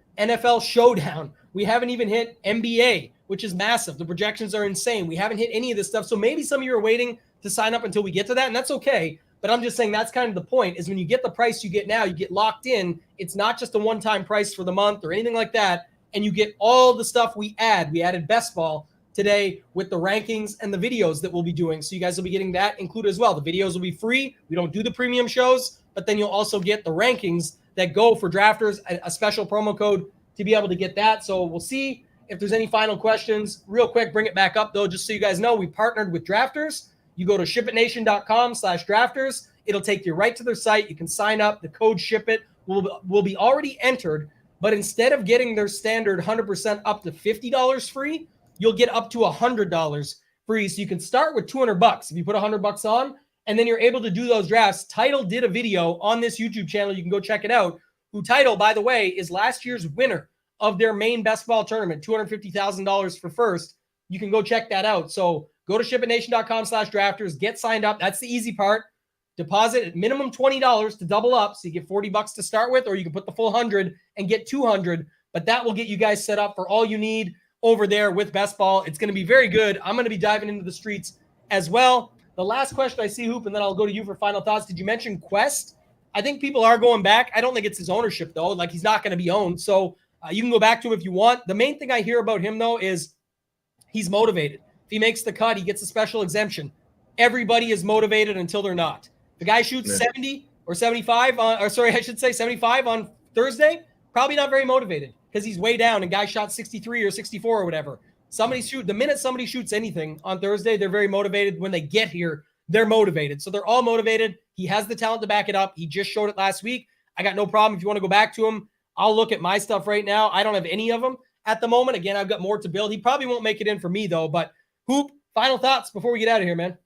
Showdown. We haven't even hit NBA, which is massive. The projections are insane. We haven't hit any of this stuff. So maybe some of you are waiting to sign up until we get to that, and that's okay. But I'm just saying that's kind of the point, is when you get the price you get now, you get locked in. It's not just a one-time price for the month or anything like that, and you get all the stuff we add. We added best ball today with the rankings and the videos that we'll be doing, so you guys will be getting that included as well. The videos will be free. We don't do the premium shows, but then you'll also get the rankings that go for drafters, a special promo code to be able to get that. So we'll see if there's any final questions. Real quick, bring it back up, though, just so you guys know, we partnered with Drafters. You go to shipitnation.com/drafters. It'll take you right to their site. You can sign up. The code SHIPIT will be already entered, but instead of getting their standard 100% up to $50 free, you'll get up to $100 free. So you can start with $200 if you put $100 on, and then you're able to do those drafts. Title did a video on this YouTube channel. You can go check it out. Who Title, by the way, is last year's winner of their main best ball tournament, $250,000 for first. You can go check that out. So go to shipitnation.com/drafters, get signed up. That's the easy part. Deposit at minimum $20 to double up. So you get $40 to start with, or you can put the full 100 and get 200, but that will get you guys set up for all you need over there with best ball. It's going to be very good. I'm going to be diving into the streets as well. The last question I see, Hoop, and then I'll go to you for final thoughts. Did you mention Quest? I think people are going back. I don't think it's his ownership, though. Like, he's not going to be owned. So you can go back to him if you want. The main thing I hear about him, though, is he's motivated. If he makes the cut, he gets a special exemption. Everybody is motivated until they're not. The guy shoots 70 or 75 75 on Thursday, probably not very motivated because he's way down, and guy shot 63 or 64 or whatever. The minute somebody shoots anything on Thursday, they're very motivated. When they get here, they're motivated. So they're all motivated. He has the talent to back it up. He just showed it last week. I got no problem. If you want to go back to him, I'll look at my stuff right now. I don't have any of them at the moment. Again, I've got more to build. He probably won't make it in for me, though, but Hoop, final thoughts before we get out of here, man.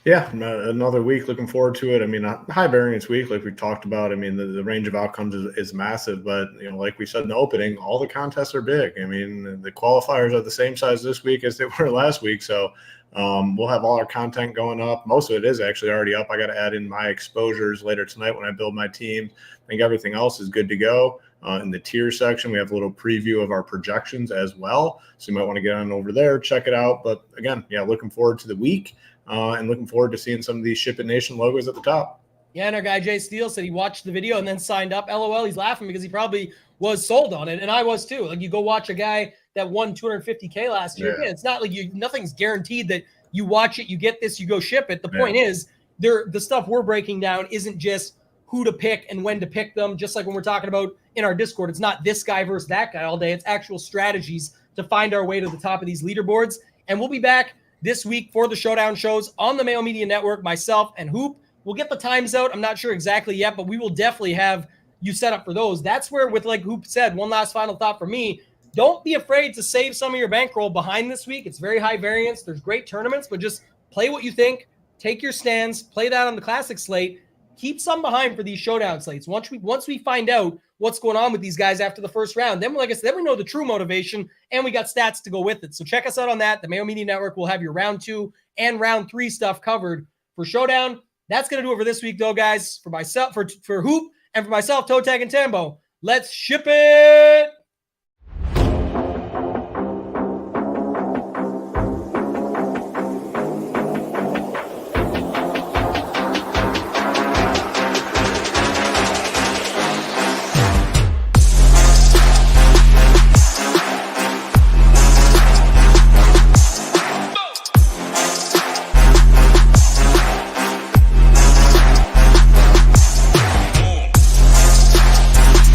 Yeah, another week. Looking forward to it. I mean, a high variance week, like we talked about. I mean, the range of outcomes is massive, but like we said in the opening, all the contests are big. I mean, the qualifiers are the same size this week as they were last week. So we'll have all our content going up. Most of it is actually already up. I got to add in my exposures later tonight when I build my team. I think everything else is good to go. In the tier section, we have a little preview of our projections as well. So you might want to get on over there, check it out. But again, looking forward to the week and looking forward to seeing some of these Ship It Nation logos at the top. Yeah, and our guy Jay Steele said he watched the video and then signed up. LOL, he's laughing because he probably was sold on it, and I was too. Like, you go watch a guy that won $250K last year. Yeah, it's not like nothing's guaranteed that you watch it, you get this, you go ship it. The point is, the stuff we're breaking down isn't just who to pick and when to pick them. Just like when we're talking about in our Discord, it's not this guy versus that guy all day. It's actual strategies to find our way to the top of these leaderboards. And we'll be back this week for the Showdown shows on the Mayo Media Network, myself and Hoop. We'll get the times out. I'm not sure exactly yet, but we will definitely have you set up for those. That's where, with like Hoop said, one last final thought for me, don't be afraid to save some of your bankroll behind this week. It's very high variance. There's great tournaments, but just play what you think. Take your stands. Play that on the classic slate. Keep some behind for these Showdown slates. Once we find out what's going on with these guys after the first round, then, like I said, then we know the true motivation, and we got stats to go with it. So check us out on that. The Mayo Media Network will have your round 2 and round 3 stuff covered for Showdown. That's going to do it for this week, though, guys. For myself, for Hoop, and for myself, ToeTagginTambo. Let's ship it.